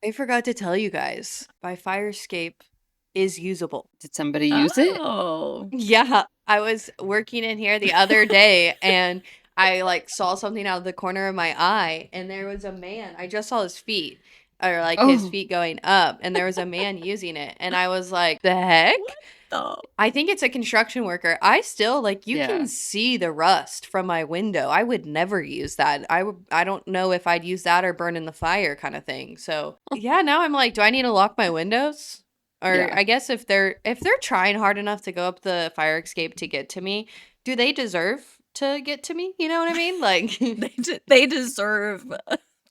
I forgot to tell you guys, my fire escape is usable. Did somebody use it? Oh. Yeah, I was working in here the other day and I saw something out of the corner of my eye and there was a man. I just saw his feet or his Oh, feet going up and there was a man using it and I was like, "The heck?" What the? I think it's a construction worker. I still you Yeah. can see the rust from my window. I would never use that. I don't know if I'd use that or burn in the fire kind of thing. So, yeah, now I'm like, do I need to lock my windows? Or Yeah. I guess if they're trying hard enough to go up the fire escape to get to me, do they deserve to get to me? You know what I mean? Like They deserve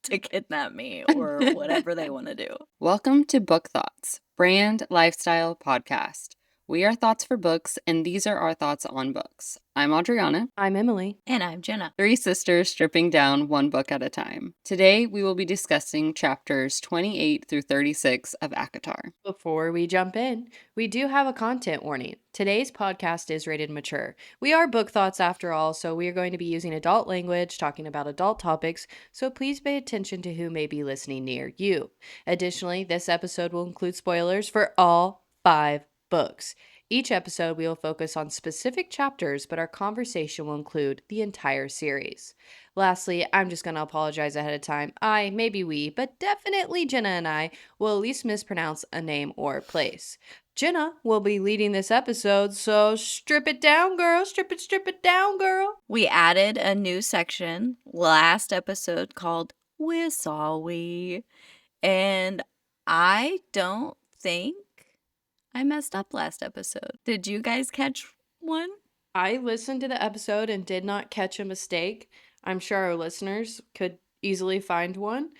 to kidnap me or whatever they want to do. Welcome to Book Thots, brand lifestyle podcast. We are thoughts for books, and these are our thoughts on books. I'm Adriana, I'm Emily. And I'm Jenna. 3 sisters stripping down one book at a time. Today, we will be discussing chapters 28 through 36 of ACOTAR. Before we jump in, we do have a content warning. Today's podcast is rated mature. We are book thoughts after all, so we are going to be using adult language, talking about adult topics, so please pay attention to who may be listening near you. Additionally, this episode will include spoilers for all 5 books. Each episode, we will focus on specific chapters, but our conversation will include the entire series. Lastly, I'm just going to apologize ahead of time. Maybe we, but definitely Jenna and I will at least mispronounce a name or place. Jenna will be leading this episode, so strip it down, girl. Strip it down, girl. We added a new section last episode called With Sawwy. And I don't think I messed up last episode. Did you guys catch one? I listened to the episode and did not catch a mistake. I'm sure our listeners could easily find one.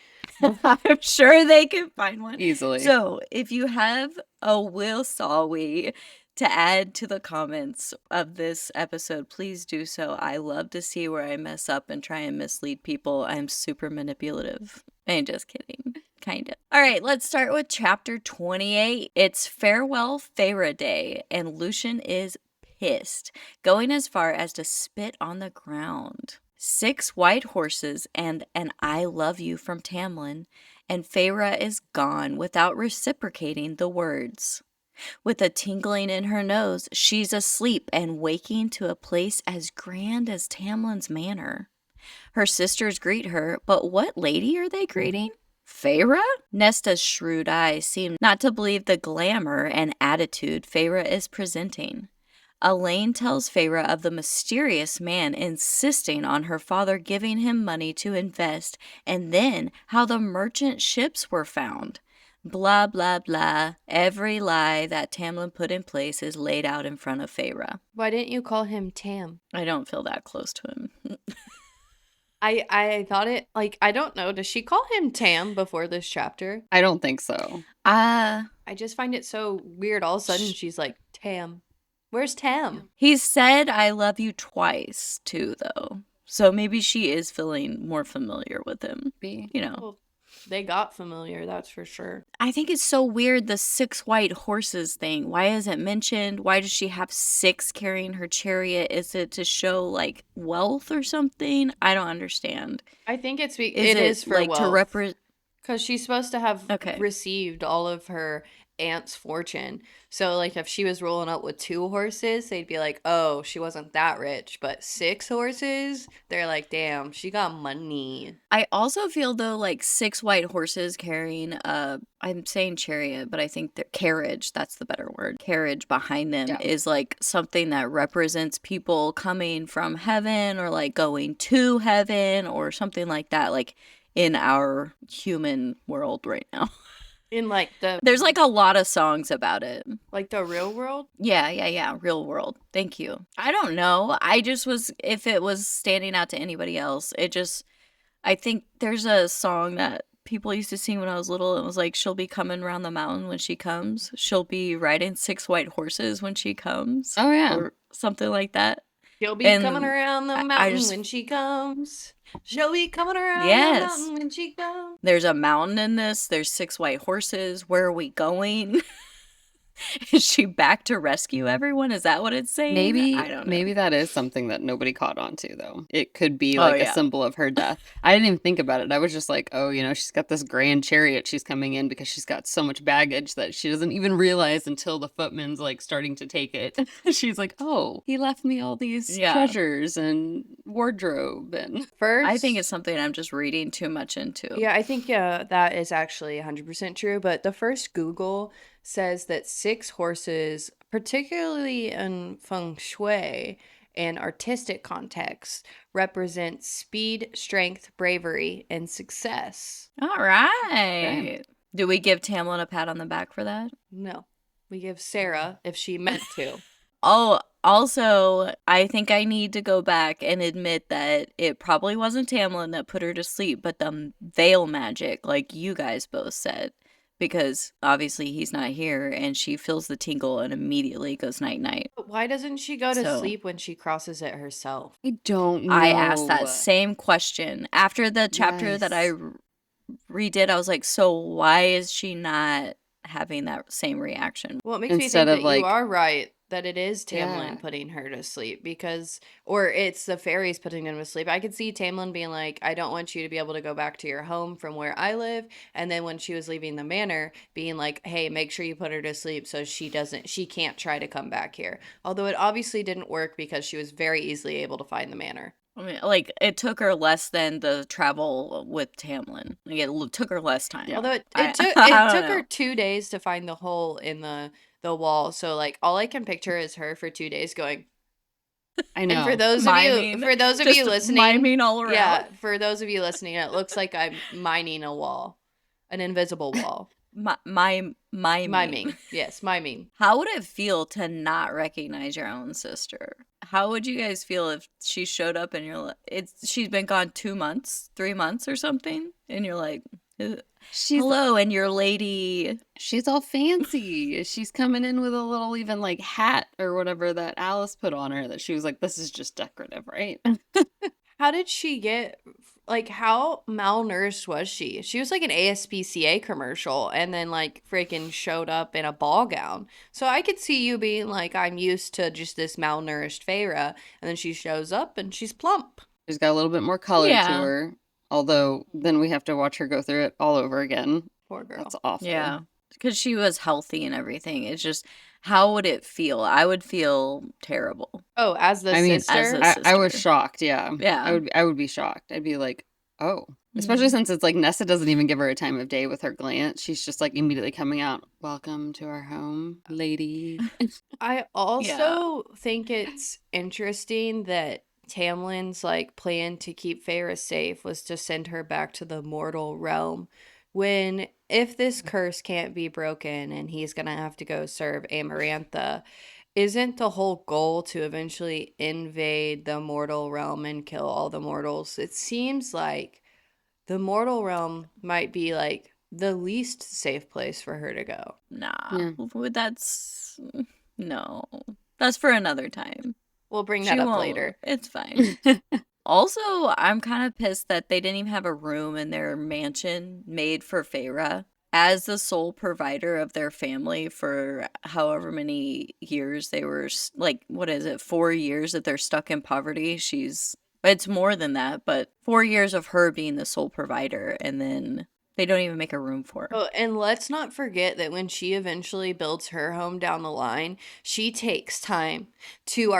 I'm sure they can find one. Easily. So if you have a Will Sawwy to add to the comments of this episode, please do so. I love to see where I mess up and try and mislead people. I'm super manipulative. I'm just kidding. Kind of. All right, let's start with chapter 28. It's Farewell Feyre Day, and Lucian is pissed, going as far as to spit on the ground. 6 white horses and an I love you from Tamlin, and Feyre is gone without reciprocating the words. With a tingling in her nose, she's asleep and waking to a place as grand as Tamlin's manor. Her sisters greet her, but what lady are they greeting? Feyre? Nesta's shrewd eyes seem not to believe the glamour and attitude Feyre is presenting. Elaine tells Feyre of the mysterious man insisting on her father giving him money to invest, and then how the merchant ships were found. Blah, blah, blah. Every lie that Tamlin put in place is laid out in front of Feyre. Why didn't you call him Tam? I don't feel that close to him. I thought it, I don't know. Does she call him Tam before this chapter? I don't think so. I just find it so weird. All of a sudden, she's like, Tam. Where's Tam? He said I love you twice, too, though. So maybe she is feeling more familiar with him. You know. Well, they got familiar, that's for sure. I think it's so weird, the 6 white horses thing. Why is it mentioned? Why does she have 6 carrying her chariot? Is it to show, wealth or something? I don't understand. I think it is for wealth. To represent... Because she's supposed to have Okay. received all of her aunt's fortune. So, if she was rolling up with 2 horses, they'd be like, oh, she wasn't that rich. But 6 horses, they're like, damn, she got money. I also feel, though, 6 white horses carrying I'm saying chariot, but I think the carriage, that's the better word. Carriage behind them is, something that represents people coming from heaven or, going to heaven or something like that, in our human world right now. In, There's, a lot of songs about it. The real world? Yeah, real world. Thank you. I don't know. I just was, if it was standing out to anybody else, I think there's a song that people used to sing when I was little. It was she'll be coming around the mountain when she comes. She'll be riding 6 white horses when she comes. Oh, yeah. Or something like that. She'll be coming around the mountain when she comes. She'll be coming around the mountain when she comes. There's a mountain in this. There's 6 white horses. Where are we going? Is she back to rescue everyone? Is that what it's saying? I don't know. Maybe that is something that nobody caught on to, though. It could be Oh, like a yeah. symbol of her death. I didn't even think about it. I was just like, oh, you know, she's got this grand chariot she's coming in because she's got so much baggage that she doesn't even realize until the footman's like starting to take it. She's like, oh, he left me all these Yeah. treasures and wardrobe and First, I think it's something I'm just reading too much into. yeah, I think that is actually 100% true. But the first Google says that 6 horses, particularly in feng shui and artistic contexts, represent speed, strength, bravery, and success. All right. Do we give Tamlin a pat on the back for that? No, we give Sarah if she meant to. Oh, also, I think I need to go back and admit that it probably wasn't Tamlin that put her to sleep, but the veil magic, like you guys both said. Because obviously he's not here, and she feels the tingle and immediately goes night-night. But why doesn't she go to So- sleep when she crosses it herself? I don't know. I asked that same question. After the chapter that I redid, I was like, so why is she not having that same reaction? Well, it makes me Instead think of, that you like- are right, that it is Tamlin Yeah. putting her to sleep or it's the fairies putting them to sleep. I could see Tamlin being like, I don't want you to be able to go back to your home from where I live. And then when she was leaving the manor, being like, hey, make sure you put her to sleep so she can't try to come back here. Although it obviously didn't work because she was very easily able to find the manor. I mean, like, it took her less than the travel with Tamlin. Like, it took her less time. Yeah. Although it I took don't her know. 2 days to find the hole in the wall. So like all I can picture is her for 2 days going. I know. And for those Miming. of Just you listening, miming all around. yeah, for those of you listening, it looks like I'm mining a wall, an invisible wall. Miming. Miming, yes, miming. How would it feel to not recognize your own sister? How would you guys feel if she showed up and you're like, she's been gone 2 months, 3 months or something, and you're like, hello, and your lady. She's all fancy. She's coming in with a little even like hat or whatever that Alice put on her that she was like, this is just decorative, right? How did she get, like, how malnourished was she? She was like an ASPCA commercial and then like freaking showed up in a ball gown. So I could see you being like, I'm used to just this malnourished Feyre, and then she shows up and she's plump. She's got a little bit more color Yeah. to her. Although then we have to watch her go through it all over again. Poor girl. That's awful. Yeah, because she was healthy and everything. It's just, how would it feel? I would feel terrible. Oh, as the I mean, sister? as a I was sister. shocked. Yeah. Yeah. I would be shocked. I'd be like, oh, especially since it's like Nessa doesn't even give her a time of day with her glance. She's just like immediately coming out. Welcome to our home, lady. I also think it's interesting that Tamlin's like plan to keep Feyre safe was to send her back to the mortal realm, when if this curse can't be broken and he's gonna have to go serve Amarantha, isn't the whole goal to eventually invade the mortal realm and kill all the mortals? It seems like the mortal realm might be like the least safe place for her to go. Nah, Yeah. No, that's for another time. We'll bring She that up won't. later. It's fine. Also, I'm kind of pissed that they didn't even have a room in their mansion made for Feyre. As the sole provider of their family for however many years they were, like, what is it, 4 years that they're stuck in poverty? It's more than that, but 4 years of her being the sole provider, and then they don't even make a room for her. Oh, and let's not forget that when she eventually builds her home down the line, she takes time to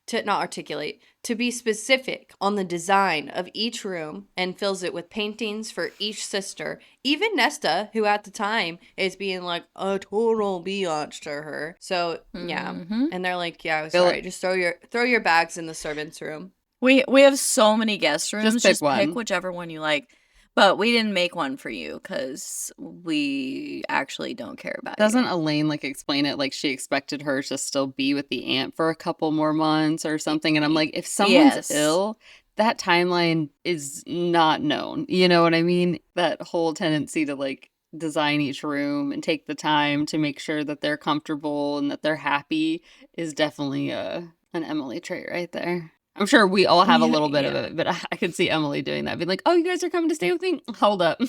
to be specific on the design of each room and fills it with paintings for each sister. Even Nesta, who at the time is being like a total biatch to her. So yeah, Mhm. and they're like, yeah, Fill sorry, it- just throw your bags in the servants' room. We have so many guest rooms. pick Just one. pick whichever one you like. But we didn't make one for you because we actually don't care about Doesn't you. Elaine like explain it like she expected her to still be with the aunt for a couple more months or something? And I'm like, if someone's Yes. ill, that timeline is not known. You know what I mean? That whole tendency to like design each room and take the time to make sure that they're comfortable and that they're happy is definitely an Emily trait right there. I'm sure we all have a little bit of Yeah. it, but I could see Emily doing that. Being like, oh, you guys are coming to stay with me? Hold up.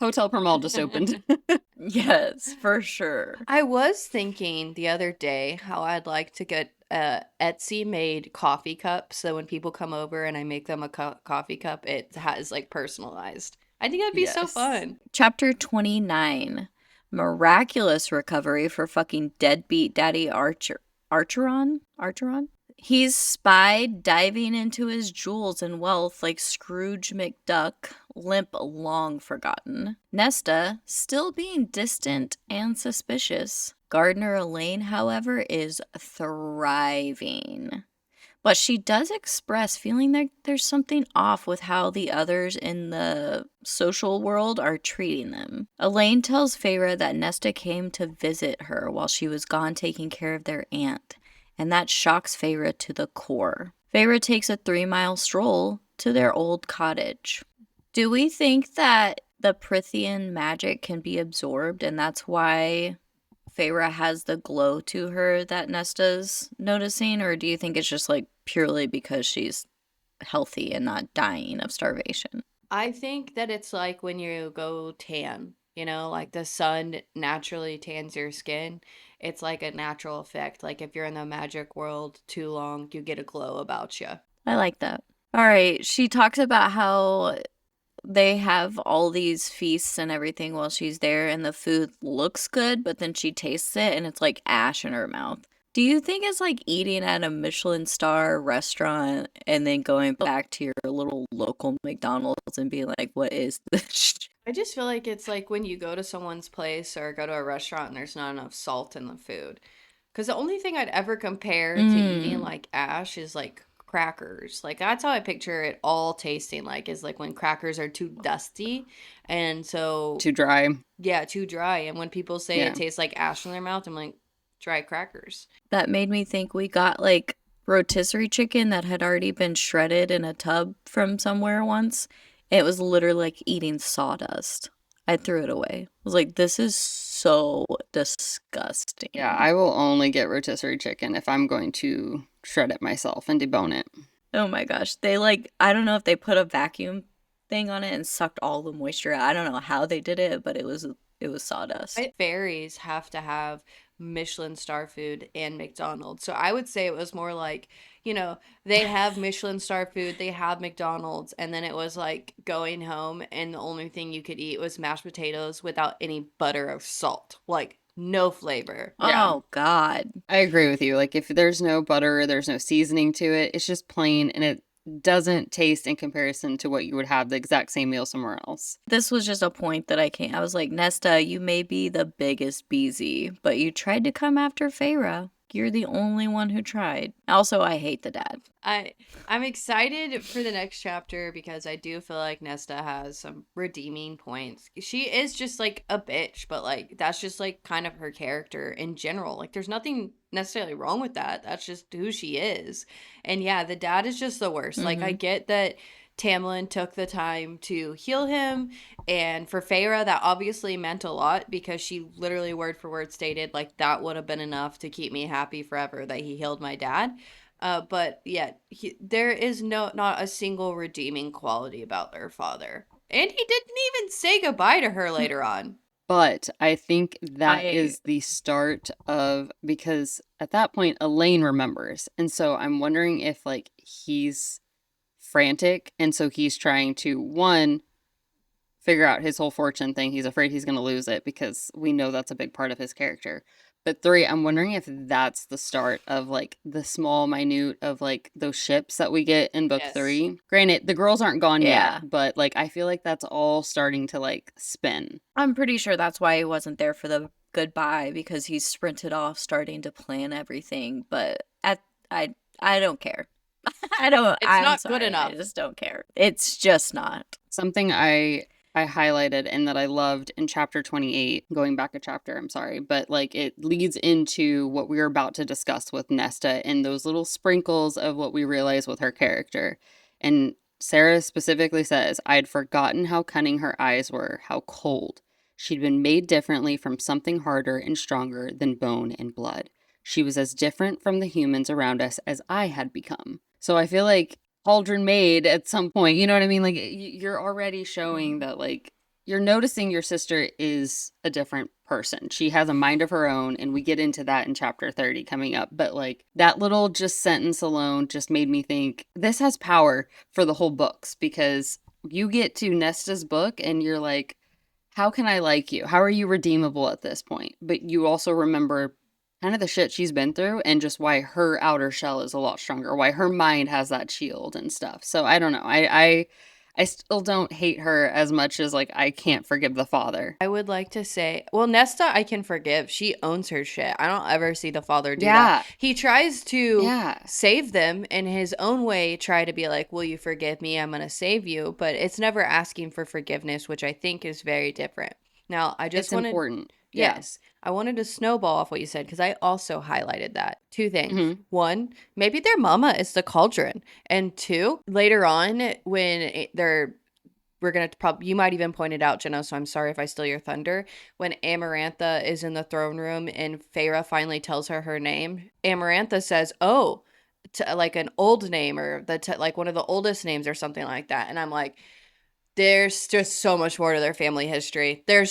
Hotel per mall just opened. Yes, for sure. I was thinking the other day how I'd like to get a Etsy made coffee cup so when people come over and I make them a coffee cup, it has like personalized. I think that'd be so Yes. fun. Chapter 29. Miraculous recovery for fucking deadbeat daddy Archeron? He's spied diving into his jewels and wealth like Scrooge McDuck, limp long forgotten. Nesta, still being distant and suspicious. Gardner Elaine, however, is thriving. But she does express feeling that there's something off with how the others in the social world are treating them. Elaine tells Feyre that Nesta came to visit her while she was gone taking care of their aunt, and that shocks Feyre to the core. Feyre takes a 3-mile stroll to their old cottage. Do we think that the Prithian magic can be absorbed, and that's why Feyre has the glow to her that Nesta's noticing, or do you think it's just like purely because she's healthy and not dying of starvation? I think that it's like when you go tan, like the sun naturally tans your skin. It's like a natural effect. Like if you're in the magic world too long, you get a glow about you. I like that. All right, she talks about how they have all these feasts and everything while she's there, and the food looks good, but then she tastes it and it's like ash in her mouth. Do you think it's like eating at a Michelin star restaurant and then going back to your little local McDonald's and being like, what is this? I just feel like it's like when you go to someone's place or go to a restaurant and there's not enough salt in the food. Because the only thing I'd ever compare to eating Mm. like ash is like crackers. Like that's how I picture it all tasting like is like when crackers are too dusty. And so, Too dry. yeah, too dry. And when people say it Yeah. tastes like ash in their mouth, I'm like, dry crackers. That made me think we got like rotisserie chicken that had already been shredded in a tub from somewhere once. It was literally like eating sawdust. I threw it away. I was like, this is so disgusting. Yeah, I will only get rotisserie chicken if I'm going to shred it myself and debone it. Oh my gosh. They like, I don't know if they put a vacuum thing on it and sucked all the moisture out. I don't know how they did it, but it was sawdust. Fairies have to have Michelin star food and McDonald's. So I would say it was more like, they have Michelin star food, they have McDonald's, and then it was like going home and the only thing you could eat was mashed potatoes without any butter or salt. Like no flavor. Yeah. Oh God. I agree with you. Like if there's no butter, there's no seasoning to it, it's just plain and it doesn't taste in comparison to what you would have the exact same meal somewhere else. This was just a point that I was like, Nesta, you may be the biggest beezy, but you tried to come after Feyre. You're the only one who tried. Also, I hate the dad. I'm excited for the next chapter because I do feel like Nesta has some redeeming points. She is just like a bitch, but like that's just like kind of her character in general. Like there's nothing necessarily wrong with that. That's just who she is. And yeah, the dad is just the worst. Like I Mm-hmm. get that Tamlin took the time to heal him, and for Feyre that obviously meant a lot because she literally word for word stated like that would have been enough to keep me happy forever that he healed my dad. But yeah, there is not a single redeeming quality about their father, and he didn't even say goodbye to her later on. But I think that I is the start of, because at that point Elaine remembers. And so I'm wondering if like he's frantic and so he's trying to one figure out his whole fortune thing. He's afraid he's going to lose it because we know that's a big part of his character. But three, I'm wondering if that's the start of like the small minute of like those ships that we get in book Yes. 3. Granted, the girls aren't gone Yeah. yet, but like I feel like that's all starting to like spin. I'm pretty sure that's why he wasn't there for the goodbye because he sprinted off starting to plan everything. But I don't care. It's I'm not good sorry. enough. I just don't care. It's just not. Something I highlighted and that I loved in chapter 28, going back a chapter, I'm sorry, but like it leads into what we were about to discuss with Nesta and those little sprinkles of what we realize with her character. And Sarah specifically says, I'd forgotten how cunning her eyes were, how cold. She'd been made differently from something harder and stronger than bone and blood. She was as different from the humans around us as I had become. So I feel like Cauldron Maid at some point, you know what I mean? Like you're already showing that like you're noticing your sister is a different person. She has a mind of her own, and we get into that in chapter 30 coming up. But like that little just sentence alone just made me think this has power for the whole books, because you get to Nesta's book and you're like, how can I like you? How are you redeemable at this point? But you also remember kind of the shit she's been through and just why her outer shell is a lot stronger, why her mind has that shield and stuff. So I don't know. I still don't hate her as much as like I can't forgive the father. I would like to say, well, Nesta, I can forgive. She owns her shit. I don't ever see the father do that. Yeah. He tries to Yeah. save them in his own way, try to be like, will you forgive me? I'm going to save you. But it's never asking for forgiveness, which I think is very different. Now, I just It's wanted, important. Yeah. yes, I wanted to snowball off what you said because I also highlighted that. Two things. Mhm. One, maybe their mama is the cauldron. And two, later on, when they're we're gonna probably, you might even point it out, Jenna, so I'm sorry if I steal your thunder. When Amarantha is in the throne room and Feyre finally tells her name, Amarantha says, oh, like an old name, or like one of the oldest names or something like that. And I'm like, there's just so much more to their family history. There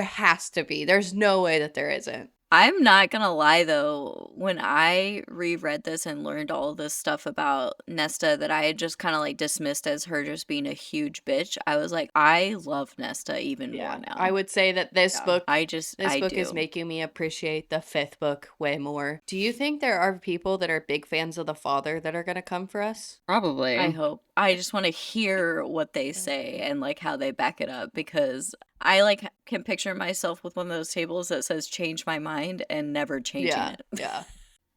has to be. There's no way that there isn't. I'm not gonna lie though, when I reread this and learned all this stuff about Nesta that I had just kind of like dismissed as her just being a huge bitch, I was like, I love Nesta even more now. I would say that this Yeah, book I is do. making me appreciate the fifth book way more. Do you think there are people that are big fans of the father that are going to come for us? Probably. I hope. I just want to hear what they say and like how they back it up, because I like can picture myself with one of those tables that says change my mind and never changing it. Yeah.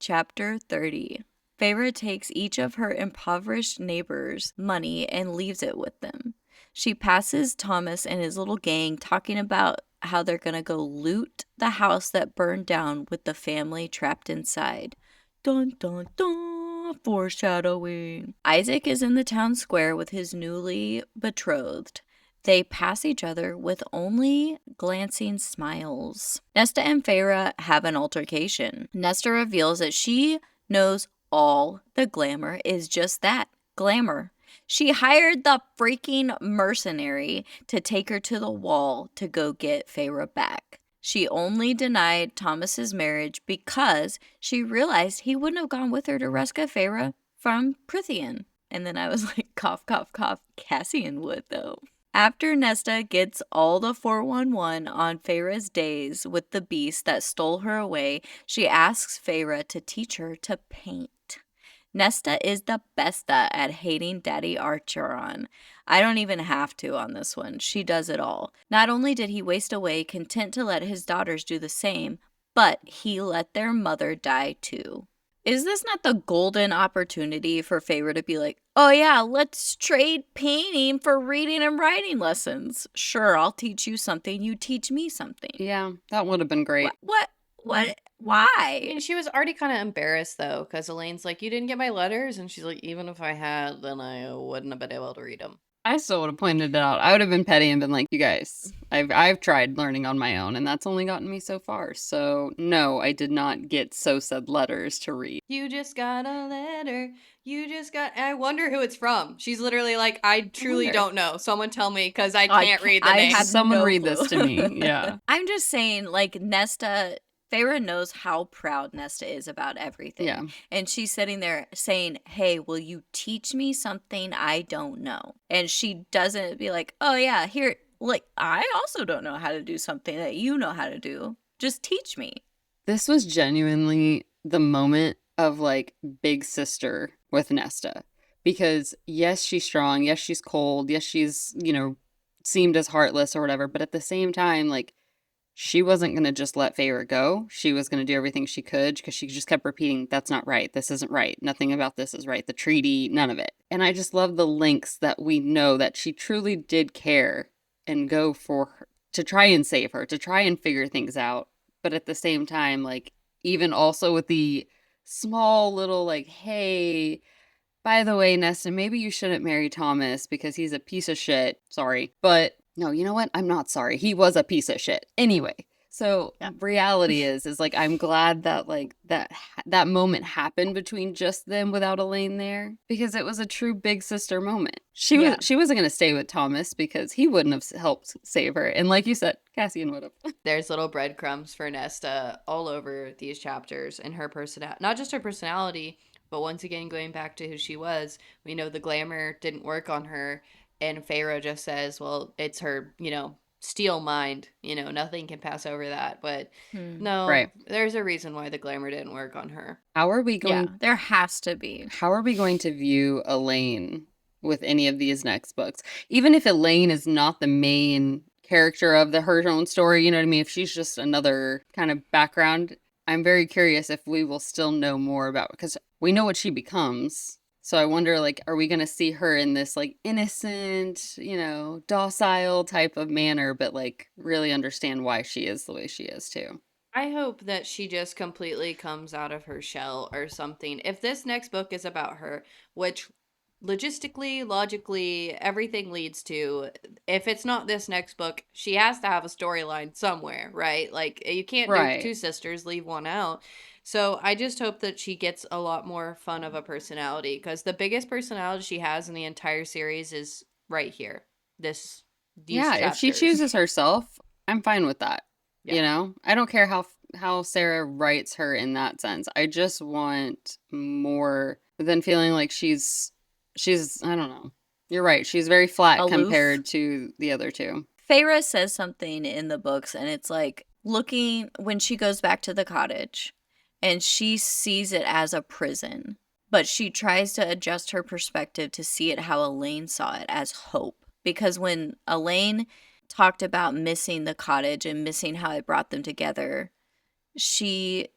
Chapter 30. Feyre takes each of her impoverished neighbors' money and leaves it with them. She passes Thomas and his little gang talking about how they're gonna go loot the house that burned down with the family trapped inside. Dun dun dun, foreshadowing. Isaac is in the town square with his newly betrothed. They pass each other with only glancing smiles. Nesta and Feyre have an altercation. Nesta reveals that she knows all the glamour is just that, glamour. She hired the freaking mercenary to take her to the wall to go get Feyre back. She only denied Thomas's marriage because she realized he wouldn't have gone with her to rescue Feyre from Prythian. And then I was like, cough, cough, cough. Cassian would, though. After Nesta gets all the 411 on Feyre's days with the beast that stole her away, she asks Feyre to teach her to paint. Nesta is the besta at hating Daddy Archeron. I don't even have to on this one. She does it all. Not only did he waste away content to let his daughters do the same, but he let their mother die too. Is this not the golden opportunity for Feyre to be like, oh yeah, let's trade painting for reading and writing lessons? Sure, I'll teach you something, you teach me something. Yeah, that would have been great. What? Why? And she was already kind of embarrassed though, because Elaine's like, you didn't get my letters? And she's like, even if I had, then I wouldn't have been able to read them. I still would have pointed it out. I would have been petty and been like, you guys, I've tried learning on my own, and that's only gotten me so far. So no, I did not get so said letters to read. You just got a letter. I wonder who it's from. She's literally like, I truly don't know. Someone tell me, because I can't read the name. Someone read this to me. Yeah. I'm just saying, like, Feyre knows how proud Nesta is about everything. Yeah. And she's sitting there saying, hey, will you teach me something I don't know? And she doesn't be like, oh yeah, here, like, I also don't know how to do something that you know how to do. Just teach me. This was genuinely the moment of like big sister with Nesta. Because yes, she's strong. Yes, she's cold. Yes, she's, seemed as heartless or whatever. But at the same time, like, she wasn't going to just let Feyre go. She was going to do everything she could, because she just kept repeating, that's not right. This isn't right. Nothing about this is right. The treaty, none of it. And I just love the links that we know that she truly did care and go for her, to try and save her, to try and figure things out. But at the same time, like, even also with the small little like, hey, by the way, Nesta, maybe you shouldn't marry Thomas because he's a piece of shit. Sorry. But no, you know what? I'm not sorry. He was a piece of shit. Anyway, So Yeah. reality is like I'm glad that like that moment happened between just them without Elaine there, because it was a true big sister moment. Yeah. She wasn't going to stay with Thomas because he wouldn't have helped save her, and like you said, Cassian would have. There's little breadcrumbs for Nesta all over these chapters, and her personality, not just her personality, but once again going back to who she was. We know the glamour didn't work on her, and Feyre just says, well, it's her, steel mind, nothing can pass over that. But no, Right. there's a reason why the glamour didn't work on her. How are we Yeah, going there has to be. How are we going to view Elaine with any of these next books? Even if Elaine is not the main character of her own story, you know what I mean? If she's just another kind of background, I'm very curious if we will still know more about, because we know what she becomes. So I wonder, like, are we going to see her in this, like, innocent, docile type of manner, but, like, really understand why she is the way she is, too? I hope that she just completely comes out of her shell or something. If this next book is about her, which logistically, logically, everything leads to, if it's not this next book, she has to have a storyline somewhere, right? Like, you can't do Right. two sisters, leave one out. So I just hope that she gets a lot more fun of a personality, because the biggest personality she has in the entire series is right here. These Yeah, if she chapters. chooses herself, I'm fine with that. Yeah. I don't care how Sarah writes her in that sense. I just want more than feeling like she's I don't know. You're right. She's very flat Aloof. compared to the other two. Feyre says something in the books, and it's like looking when she goes back to the cottage and she sees it as a prison, but she tries to adjust her perspective to see it how Elaine saw it, as hope. Because when Elaine talked about missing the cottage and missing how it brought them together, she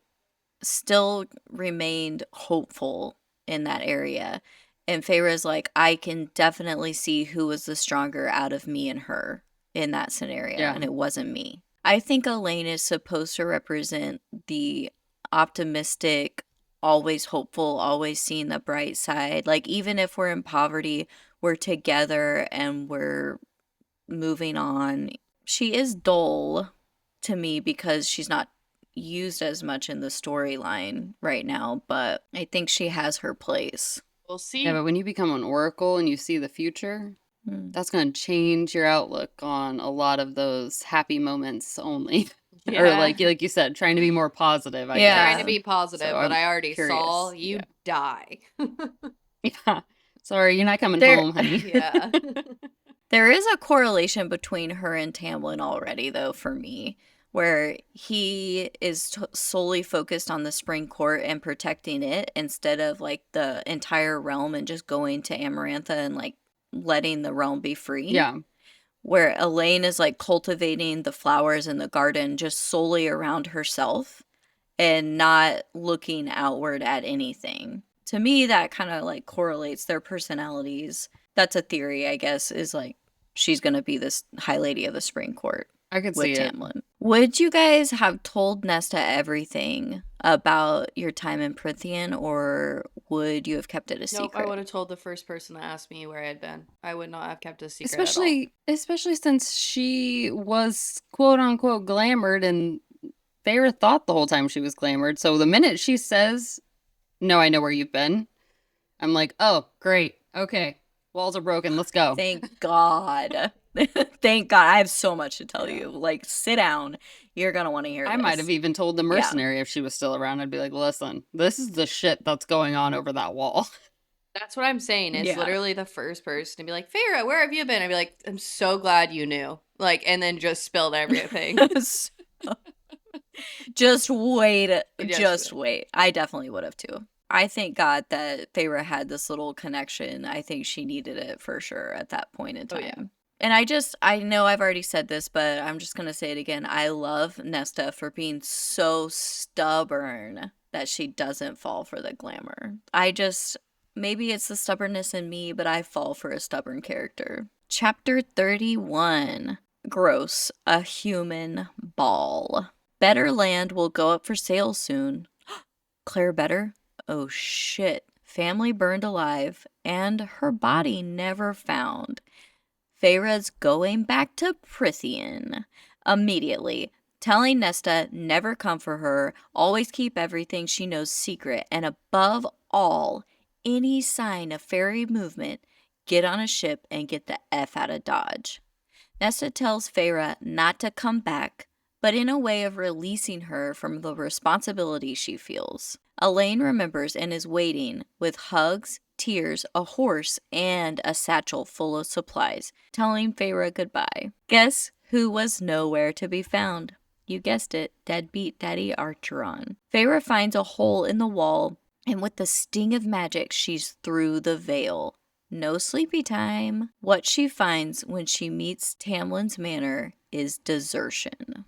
still remained hopeful in that area. And Feyre's like, I can definitely see who was the stronger out of me and her in that scenario, Yeah. and it wasn't me. I think Elaine is supposed to represent the optimistic, always hopeful, always seeing the bright side. Like, even if we're in poverty, we're together and we're moving on. She is dull to me because she's not used as much in the storyline right now, but I think she has her place. We'll see. Yeah, but when you become an oracle and you see the future, that's going to change your outlook on a lot of those happy moments only. Or like you said, trying to be more positive, I Yeah. guess. Trying to be positive, So but I'm I already saw curious. you die. Yeah. Sorry, you're not coming There- home, honey. Yeah. There is a correlation between her and Tamlin already, though, for me, where he is solely focused on the Spring Court and protecting it instead of like the entire realm and just going to Amarantha and like letting the realm be free. Yeah. Where Elaine is like cultivating the flowers in the garden just solely around herself and not looking outward at anything. To me, that kind of like correlates their personalities. That's a theory, I guess, is like she's going to be this High Lady of the Spring Court I could with see it. Tamlin. Would you guys have told Nesta everything about your time in Prythian, or would you have kept it a Nope, I secret? would have told the first person that asked me where I had been. I would not have kept a secret at all. Especially since she was quote unquote glamored, and Feyre thought the whole time she was glamored. So the minute she says, "No, I know where you've been," I'm like, "Oh, great. Okay. Walls are broken. Let's go." Thank God. Thank God. I have so much to tell you. Like, sit down. You're going to want to hear I this. might have even told the mercenary if she was still around. I'd be like, "Listen, this is the shit that's going on over that wall." That's what I'm saying. It's Yeah. literally the first person to be like, Feyre, where have you been? I'd be like, I'm so glad you knew. Like, and then just spilled everything. Just wait. Yes. Just wait. I definitely would have too. I thank God that Feyre had this little connection. I think she needed it for sure at that point in time. Oh, yeah. And I know I've already said this, but I'm just going to say it again. I love Nesta for being so stubborn that she doesn't fall for the glamour. Maybe it's the stubbornness in me, but I fall for a stubborn character. Chapter 31. Gross, a human ball. Better Land will go up for sale soon. Claire Better? Oh shit. Family burned alive and her body never found. Feyre's going back to Prythian. Immediately. telling Nesta never come for her, always keep everything she knows secret, and above all, any sign of fairy movement, get on a ship and get the F out of Dodge. Nesta tells Feyre not to come back, but in a way of releasing her from the responsibility she feels. Elaine remembers and is waiting with hugs, tears, a horse, and a satchel full of supplies, telling Feyre goodbye. Guess who was nowhere to be found? You guessed it, deadbeat Daddy Archeron. Feyre finds a hole in the wall, and with the sting of magic, she's through the veil. No sleepy time. What she finds when she meets Tamlin's manor is desertion.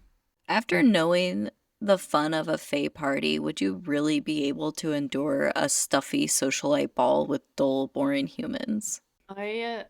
After knowing the fun of a Fae party, would you really be able to endure a stuffy socialite ball with dull, boring humans? I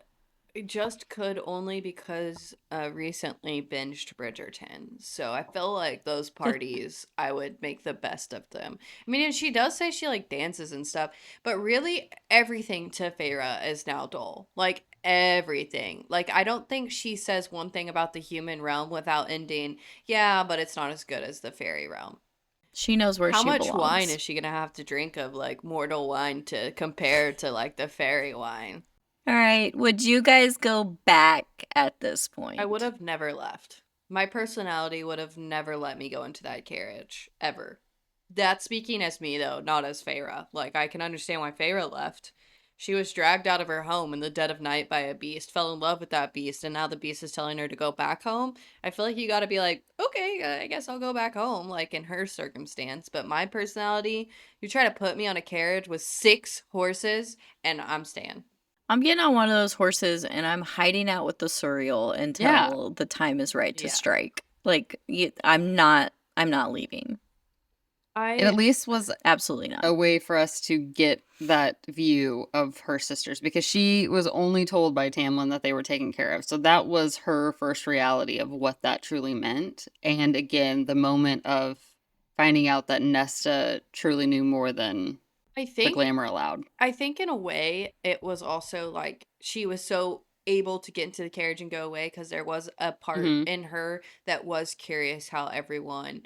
just could only because recently binged Bridgerton. So I feel like those parties, I would make the best of them. I mean, and she does say she like dances and stuff, but really everything to Feyre is now dull. Like everything. Like I don't think she says one thing about the human realm without ending, yeah, but it's not as good as the fairy realm. She knows where How she much wine belongs. is she gonna have to drink of like mortal wine to compare to like the fairy wine? All right, would you guys go back at this I would point? have never left. My personality would have never let me go into that carriage, ever. That's speaking as me, though, not as Feyre. Like, I can understand why Feyre left. She was dragged out of her home in the dead of night by a beast, fell in love with that beast, and now the beast is telling her to go back home. I feel like you gotta be like, okay, I guess I'll go back home, like in her circumstance. But my personality, you try to put me on a carriage with 6 horses, and I'm staying. I'm getting on one of those horses and I'm hiding out with the surreal Yeah. until the time is right to Yeah. strike. Like I'm not leaving. It at I least was Absolutely not. a way for us to get that view of her sisters because she was only told by Tamlin that they were taken care of. So that was her first reality of what that truly meant. And again, the moment of finding out that Nesta truly knew more than I the think glamour allowed. I think in a way it was also like she was so able to get into the carriage and go away because there was a part Hmm. in her that was curious how everyone,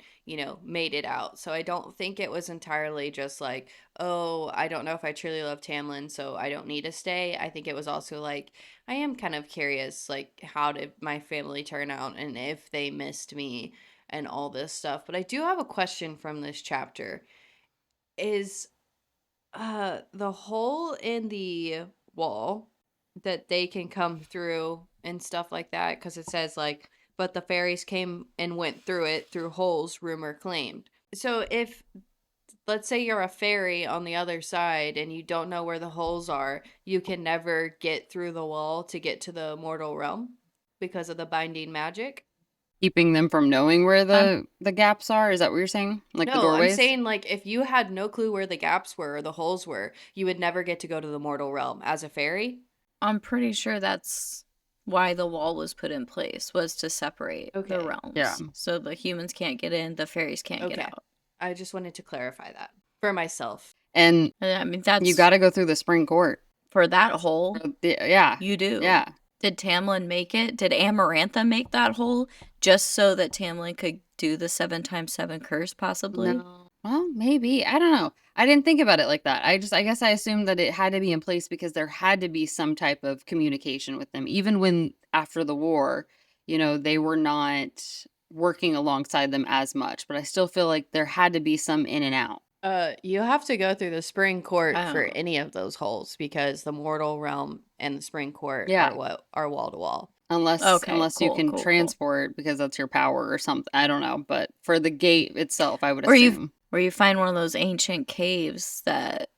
made it out. So I don't think it was entirely just like, oh, I don't know if I truly love Tamlin, so I don't need to stay. I think it was also like, I am kind of curious, like, how did my family turn out and if they missed me and all this stuff. But I do have a question from this chapter. Is the hole in the wall that they can come through and stuff like that, because it says like, but the fairies came and went through it through holes, rumor claimed. So if, let's say you're a fairy on the other side and you don't know where the holes are, you can never get through the wall to get to the mortal realm because of the binding magic. Keeping them from knowing where I'm the gaps are. Is that what you're saying? Like the No, I'm doorways? saying like if you had no clue where the gaps were or the holes were, you would never get to go to the mortal realm as a fairy. I'm pretty sure that's why the wall was put in place, was to separate the Okay. Yeah. realms. So the humans can't get in, the fairies can't get Okay. out. I just wanted to clarify that for myself. And And I mean you that's got to go through the spring court. for that hole, Yeah. you do. Yeah. Did Tamlin make it? Did Amarantha make that hole just so that Tamlin could do the 7x7 curse, possibly? No. Well, maybe. I don't know. I didn't think about it like that. I guess I assumed that it had to be in place because there had to be some type of communication with them. Even when after the war, they were not working alongside them as much, but I still feel like there had to be some in and out. You have to go through the spring court for Oh, any of those holes because the mortal realm and the spring court are Yeah. what are wall to wall. okay, Unless you cool, can cool, cool. transport because that's your power or something. I don't know, but for the gate itself, I would Or assume. you find one of those ancient caves that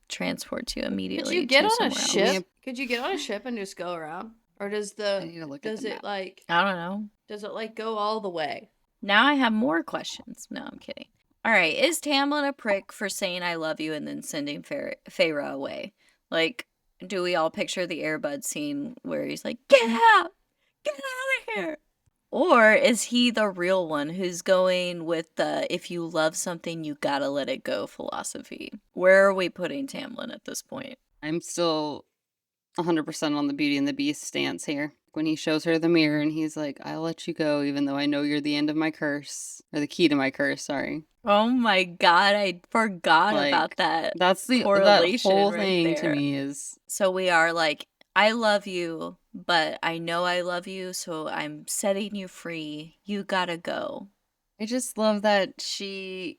transports you Could immediately you get to on a somewhere ship? else. Could you get on a ship and just go around? Or I need to look at does the it map. like I don't know. does it like go all the way? Now I have more questions. No, I'm kidding. All right, is Tamlin a prick for saying I love you and then sending Feyre away? Like, do we all picture the Airbud scene where he's like, get out! Get out of here! Or is he the real one who's going with the if you love something, you gotta let it go philosophy? Where are we putting Tamlin at this point? I'm still 100% on the Beauty and the Beast stance here. When he shows her the mirror and he's like, I'll let you go even though I know you're the end of my curse. Or the key to my curse, sorry. Oh my god, I forgot about that. That's that correlation whole right thing to there. me is... So we are like, I love you, but I know I love you, so I'm setting you free. You gotta go. I just love that she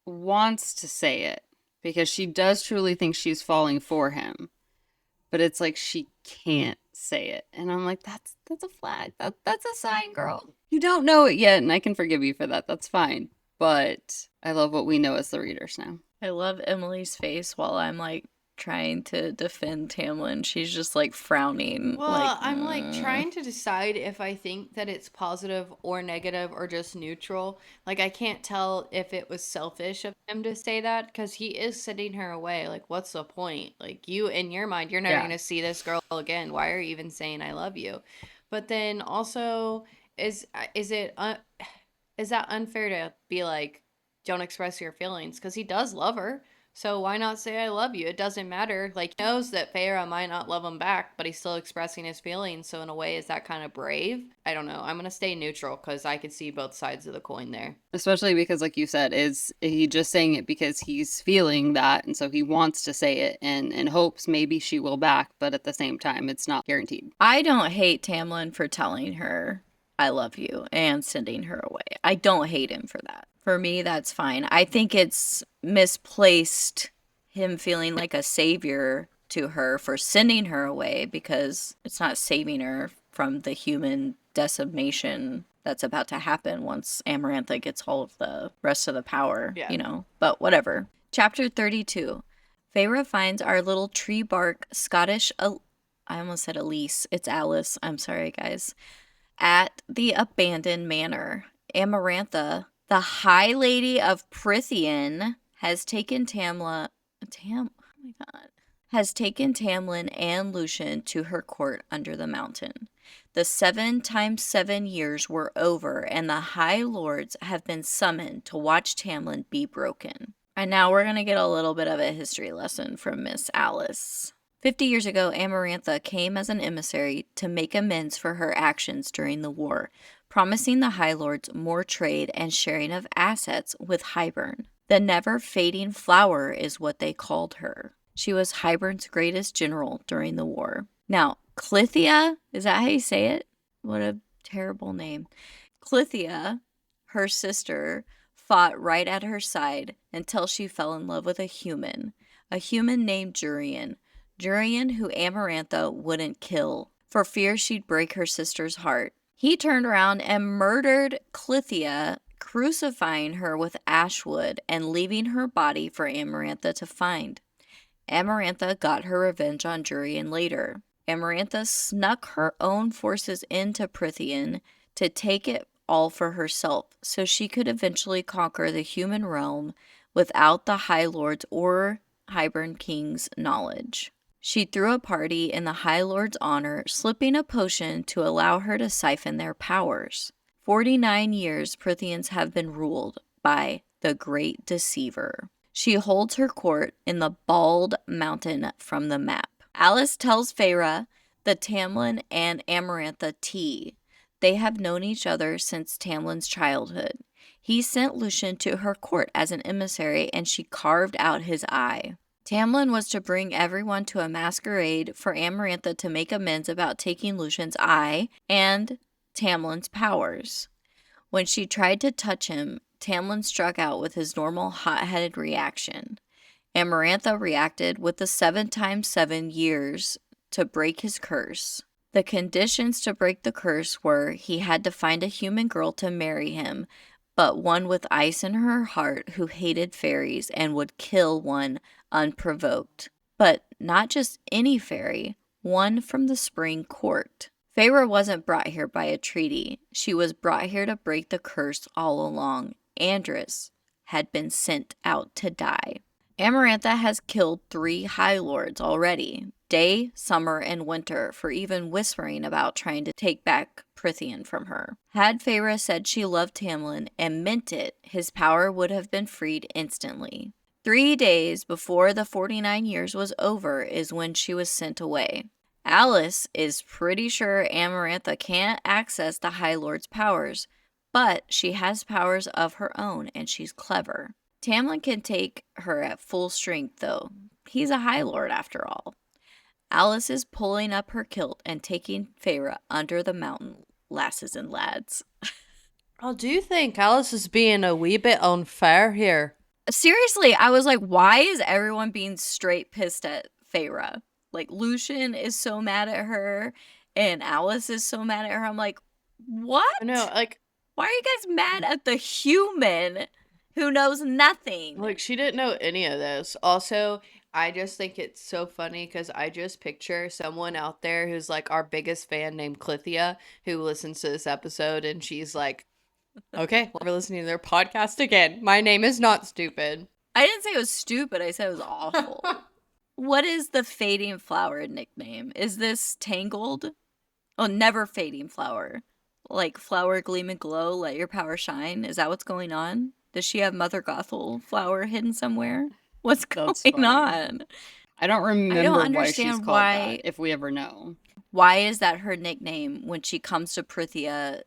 wants to say it because she does truly think she's falling for him. But it's like she can't say it. And I'm like, that's a flag. That's a sign, girl. You don't know it yet, and I can forgive you for that. That's fine. But I love what we know as the readers now. I love Emily's face while I'm like trying to defend Tamlin. She's just like frowning. Well, I'm like trying to decide if I think that it's positive or negative or just neutral. Like, I can't tell if it was selfish of him to say that because he is sending her away. Like, what's the point? Like, you, in your mind, you're never Yeah. going to see this girl again. Why are you even saying I love you? But then also, is that unfair to be like, don't express your feelings? Because he does love her. So why not say I love you? It doesn't matter. Like, he knows that Feyre might not love him back, but he's still expressing his feelings. So in a way, is that kind of brave? I don't know. I'm going to stay neutral because I could see both sides of the coin there. Especially because, like you said, is he just saying it because he's feeling that, and so he wants to say it and in hopes maybe she will back, but at the same time, it's not guaranteed. I don't hate Tamlin for telling her I love you and sending her away. I don't hate him for that. For me, that's fine. I think it's misplaced him feeling like a savior to her for sending her away because it's not saving her from the human decimation that's about to happen once Amarantha gets all of the rest of the power, Yeah. you know, but whatever. Chapter 32. Feyre finds our little tree bark Scottish, I almost said Elise, it's Alice, I'm sorry guys, at the abandoned manor. Amarantha, the High Lady of Prythian, has taken Tamlin and Lucian to her court under the mountain. The 7 times 7 years were over, and the High Lords have been summoned to watch Tamlin be broken. And now we're going to get a little bit of a history lesson from Miss Alice. 50 years ago, Amarantha came as an emissary to make amends for her actions during the war, promising the High Lords more trade and sharing of assets with Hybern. The never-fading flower is what they called her. She was Hybern's greatest general during the war. Now, Clythia, is that how you say it? What a terrible name. Clythia, her sister, fought right at her side until she fell in love with a human named Jurian. Jurian, who Amarantha wouldn't kill for fear she'd break her sister's heart. He turned around and murdered Clythia, crucifying her with ashwood and leaving her body for Amarantha to find. Amarantha got her revenge on Jurian later. Amarantha snuck her own forces into Prythian to take it all for herself, so she could eventually conquer the human realm without the High Lord's or Hybern King's knowledge. She threw a party in the High Lord's honor, slipping a potion to allow her to siphon their powers. 49 years Prythians have been ruled by the Great Deceiver. She holds her court in the Bald Mountain from the map. Alice tells Feyre that Tamlin and Amarantha tea. They have known each other since Tamlin's childhood. He sent Lucian to her court as an emissary, and she carved out his eye. Tamlin was to bring everyone to a masquerade for Amarantha to make amends about taking Lucian's eye and Tamlin's powers. When she tried to touch him, Tamlin struck out with his normal hot-headed reaction. Amarantha reacted with the 7 times 7 years to break his curse. The conditions to break the curse were he had to find a human girl to marry him, but one with ice in her heart who hated fairies and would kill one unprovoked. But not just any fairy, one from the spring court. Feyre wasn't brought here by a treaty. She was brought here to break the curse all along. Andrus had been sent out to die. Amarantha has killed 3 High Lords already, Day, Summer, and Winter, for even whispering about trying to take back Prythian from her. Had Feyre said she loved Tamlin and meant it, his power would have been freed instantly. 3 days before the 49 years was over is when she was sent away. Alice is pretty sure Amarantha can't access the High Lord's powers, but she has powers of her own and she's clever. Tamlin can take her at full strength, though. He's a High Lord after all. Alice is pulling up her kilt and taking Feyre under the mountain, lasses and lads. I do think Alice is being a wee bit unfair here. Seriously, I was like, why is everyone being straight pissed at Feyre? Like, Lucian is so mad at her, and Alice is so mad at her. I'm like, what? No, like, why are you guys mad at the human who knows nothing? Like, she didn't know any of this. Also, I just think it's so funny because I just picture someone out there who's like our biggest fan named Clithia who listens to this episode and she's like, okay, we're listening to their podcast again. My name is not stupid. I didn't say it was stupid. I said it was awful. What is the fading flower nickname? Is this Tangled? Oh, never fading flower. Like flower gleam and glow, let your power shine. Is that what's going on? Does she have Mother Gothel flower hidden somewhere? What's going on? I don't remember I don't why understand she's called why- that, if we ever know. Why is that her nickname when she comes to Prithian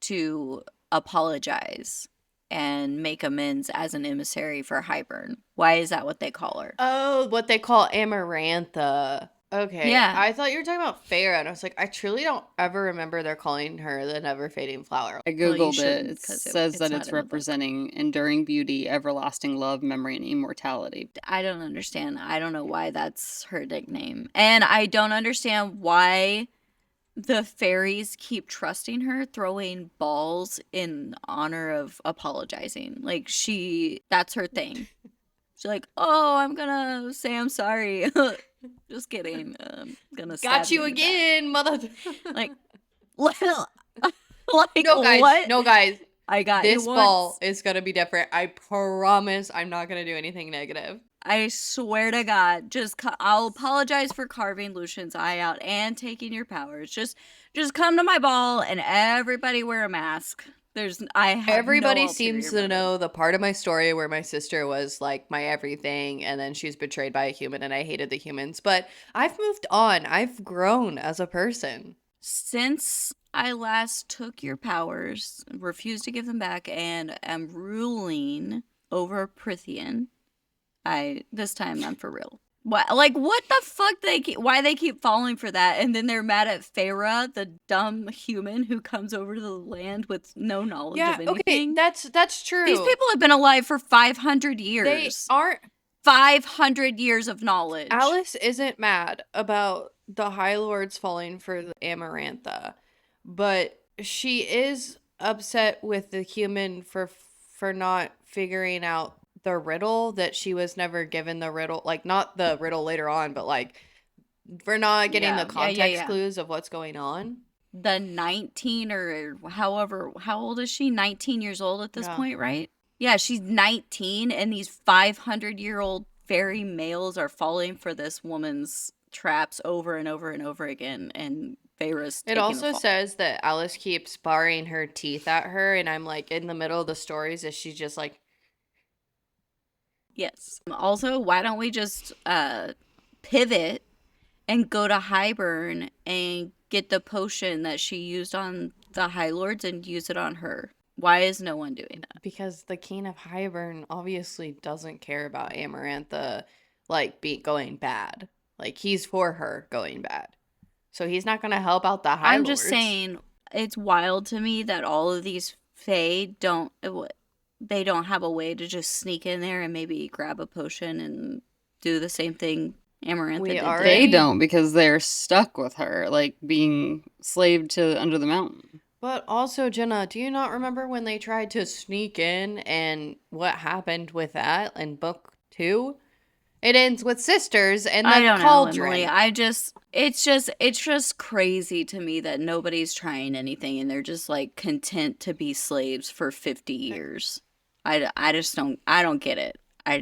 to apologize and make amends as an emissary for Hybern? Why is that what they call her? Oh, what they call Amarantha. Okay. Yeah. I thought you were talking about Feyre, and I was like, I truly don't ever remember they're calling her the never fading flower. I Well, you googled it. shouldn't, It 'cause says it's that not it's in the book. representing enduring beauty, everlasting love, memory, and immortality. I don't understand. I don't know why that's her nickname. And I don't understand why the fairies keep trusting her, throwing balls in honor of apologizing. Like, that's her thing. She's like, oh, I'm gonna say I'm sorry. Just kidding. Gonna Got stab you in the back. again, mother. Like, like no, guys. what? No, guys. I got This you ball once. is gonna be different. I promise I'm not gonna do anything negative. I swear to God, I'll apologize for carving Lucian's eye out and taking your powers. Just come to my ball and everybody wear a mask. I have Everybody no seems ulterior to know motive. the part of my story where my sister was like my everything and then she's betrayed by a human and I hated the humans. But I've moved on. I've grown as a person. Since I last took your powers, refused to give them back, and am ruling over Prithian, this time I'm for real. What the fuck why they keep falling for that, and then they're mad at Feyre, the dumb human who comes over to the land with no knowledge of anything. Okay, that's true. These people have been alive for 500 years. They aren't 500 years of knowledge. Alice isn't mad about the High Lords falling for the Amarantha, but she is upset with the human for not figuring out the riddle, that she was never given the riddle, like not the riddle later on, but like for not getting the context clues of what's going on. The 19 or however, how old is she? 19 years old at this point, right? Yeah, she's 19 and these 500-year-old fairy males are falling for this woman's traps over and over and over again, and Feyre's It also says that Alice keeps baring her teeth at her, and I'm like, in the middle of the stories, is she just like... Yes. Also, why don't we just pivot and go to Hybern and get the potion that she used on the High Lords and use it on her? Why is no one doing that? Because the King of Hybern obviously doesn't care about Amarantha, like, going bad. Like, he's for her going bad. So he's not going to help out the High Lords. I'm just saying, it's wild to me that all of these Fae don't have a way to just sneak in there and maybe grab a potion and do the same thing Amarantha did. They don't, because they're stuck with her, like being slaved to under the mountain. But also, Jenna, do you not remember when they tried to sneak in and what happened with that in book 2? It ends with sisters and the cauldron. Know, Emily. It's just crazy to me that nobody's trying anything and they're just like content to be slaves for 50 years. I don't get it. I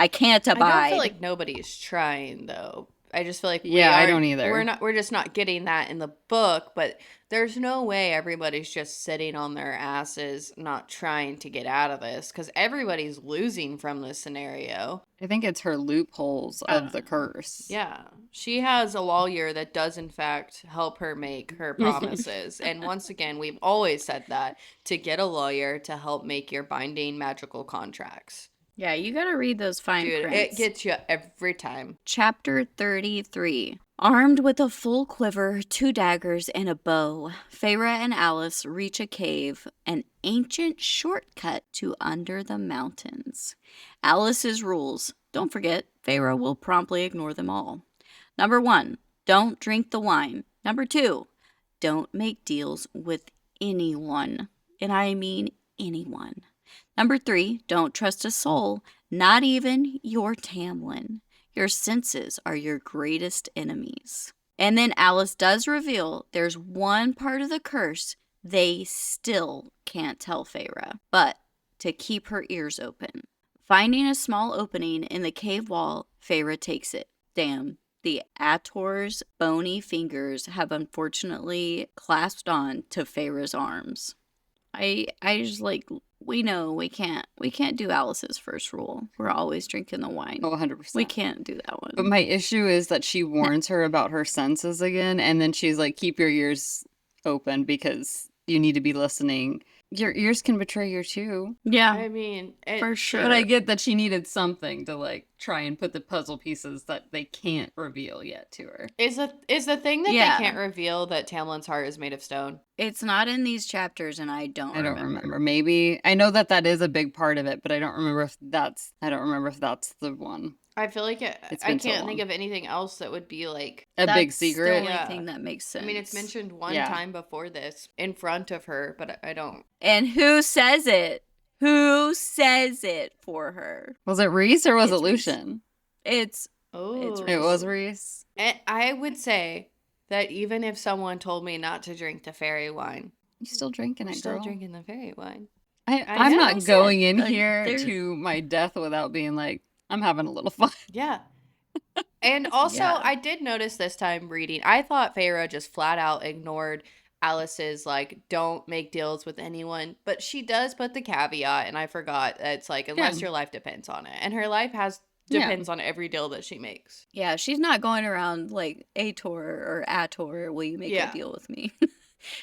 can't abide. I don't feel like nobody's trying though. I just feel like I don't either. we're just not getting that in the book, but there's no way everybody's just sitting on their asses not trying to get out of this, because everybody's losing from this scenario. I think it's her loopholes of the curse. Yeah. She has a lawyer that does in fact help her make her promises. And once again, we've always said that, to get a lawyer to help make your binding magical contracts. Yeah, you gotta read those fine Dude, prints. it gets you every time. Chapter 33. Armed with a full quiver, 2 daggers, and a bow, Feyre and Alice reach a cave, an ancient shortcut to under the mountains. Alice's rules. Don't forget, Feyre will promptly ignore them all. Number 1, don't drink the wine. Number 2, don't make deals with anyone. And I mean anyone. Number 3, don't trust a soul, not even your Tamlin. Your senses are your greatest enemies. And then Alice does reveal there's one part of the curse they still can't tell Feyre, but to keep her ears open. Finding a small opening in the cave wall, Feyre takes it. Damn, the ACOTAR's bony fingers have unfortunately clasped on to Feyre's arms. I just like, we know we can't do Alice's first rule. We're always drinking the wine. Oh, 100%. We can't do that one. But my issue is that she warns her about her senses again, and then she's like, keep your ears open because you need to be listening. Your ears can betray you too. Yeah, I mean, for sure. But I get that she needed something to like try and put the puzzle pieces that they can't reveal yet to her. Is the thing that Yeah. they can't reveal that Tamlin's heart is made of stone? It's not in these chapters, and I don't remember. Maybe I know that is a big part of it, but I don't remember if that's the one. I feel like I been so can't think long. of anything else that would be like A big That's secret. the only Yeah. thing that makes sense. I mean, it's mentioned one Yeah. time before this in front of her, but I don't. And who says it? Who says it for her? Was it Reese or was It's it Reese. Lucian? It's Oh, It was Reese. And I would say that even if someone told me not to drink the fairy wine, You still drinking I'm it, still girl? drinking the fairy wine. I'm know. not going in Like, here there's- to my death without being like, I'm having a little fun. Yeah. And also, Yeah. I did notice this time reading, I thought Feyre just flat out ignored Alice's, like, don't make deals with anyone. But she does put the caveat, and I forgot, it's like, unless Yeah. your life depends on it. And her life Yeah. depends on every deal that she makes. Yeah, she's not going around like Ator or Ator, will you make Yeah. a deal with me?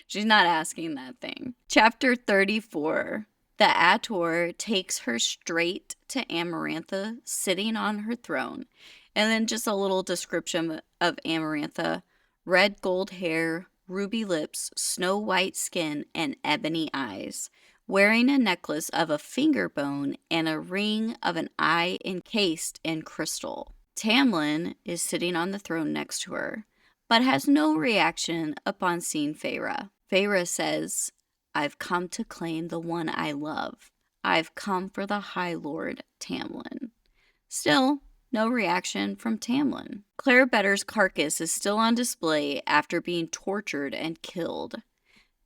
She's not asking that thing. Chapter 34. The Ator takes her straight to Amarantha sitting on her throne. And then just a little description of Amarantha. Red gold hair, ruby lips, snow white skin, and ebony eyes. Wearing a necklace of a finger bone and a ring of an eye encased in crystal. Tamlin is sitting on the throne next to her, but has no reaction upon seeing Feyre. Feyre says, I've come to claim the one I love. I've come for the High Lord, Tamlin. Still, no reaction from Tamlin. Claire Better's carcass is still on display after being tortured and killed.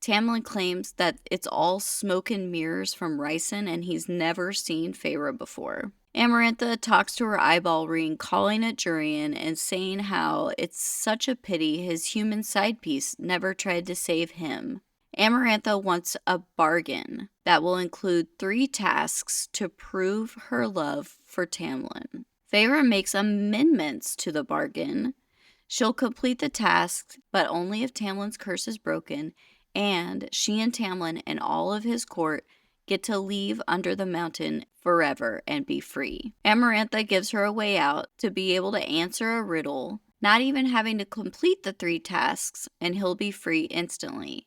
Tamlin claims that it's all smoke and mirrors from Rysson and he's never seen Feyre before. Amarantha talks to her eyeball ring, calling it Jurian and saying how it's such a pity his human side piece never tried to save him. Amarantha wants a bargain that will include 3 tasks to prove her love for Tamlin. Feyre makes amendments to the bargain. She'll complete the task, but only if Tamlin's curse is broken, and she and Tamlin and all of his court get to leave under the mountain forever and be free. Amarantha gives her a way out to be able to answer a riddle, not even having to complete the 3 tasks, and he'll be free instantly.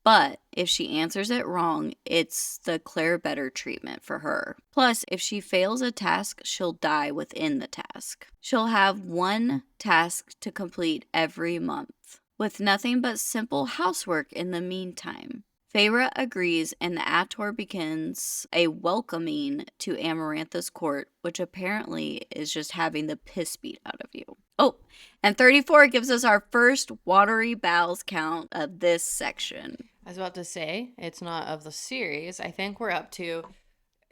But if she answers it wrong, it's the Claire Better treatment for her. Plus, if she fails a task, she'll die within the task. She'll have 1 task to complete every month, with nothing but simple housework in the meantime. Feyre agrees, and the Ator begins a welcoming to Amarantha's court, which apparently is just having the piss beat out of you. Oh, and 34 gives us our first watery bowels count of this section. I was about to say, it's not of the series. I think we're up to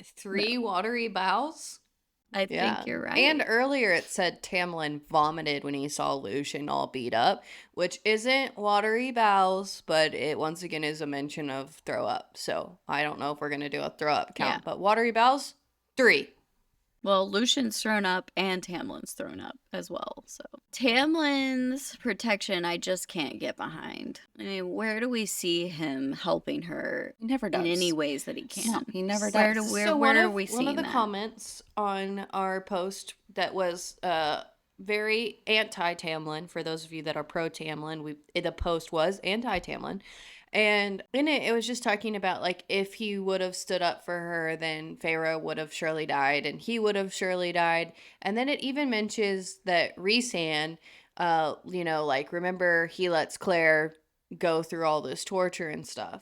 3 watery bowels. I Yeah. think you're right. And earlier it said Tamlin vomited when he saw Lucian all beat up, which isn't watery bowels, but it once again is a mention of throw up. So I don't know if we're going to do a throw up count, Yeah. but watery bowels, 3. Well, Lucian's thrown up and Tamlin's thrown up as well. So Tamlin's protection, I just can't get behind. I mean, where do we see him helping her He never in any does. ways that he can? No, he never Where does. So where are one we of seeing the that? comments on our post that was very anti-Tamlin, for those of you that are pro-Tamlin, the post was anti-Tamlin. And in it was just talking about, like, if he would have stood up for her, then Feyre would have surely died, and he would have surely died. And then it even mentions that Rhysand, like, remember, he lets Claire go through all this torture and stuff.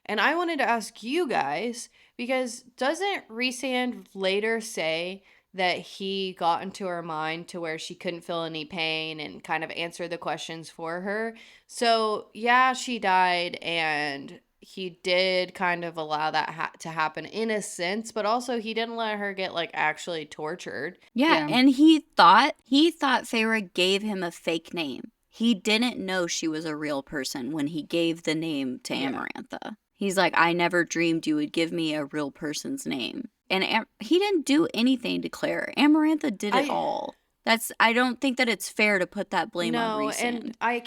And I wanted to ask you guys, because doesn't Rhysand later say that he got into her mind to where she couldn't feel any pain and kind of answer the questions for her? So, yeah, she died, and he did kind of allow that to happen in a sense, but also he didn't let her get, like, actually tortured. Yeah, and he thought Feyre gave him a fake name. He didn't know she was a real person when he gave the name to Amarantha. He's like, I never dreamed you would give me a real person's name. And he didn't do anything to Claire. Amarantha did it all. I don't think that it's fair to put that blame on Rhysand. And I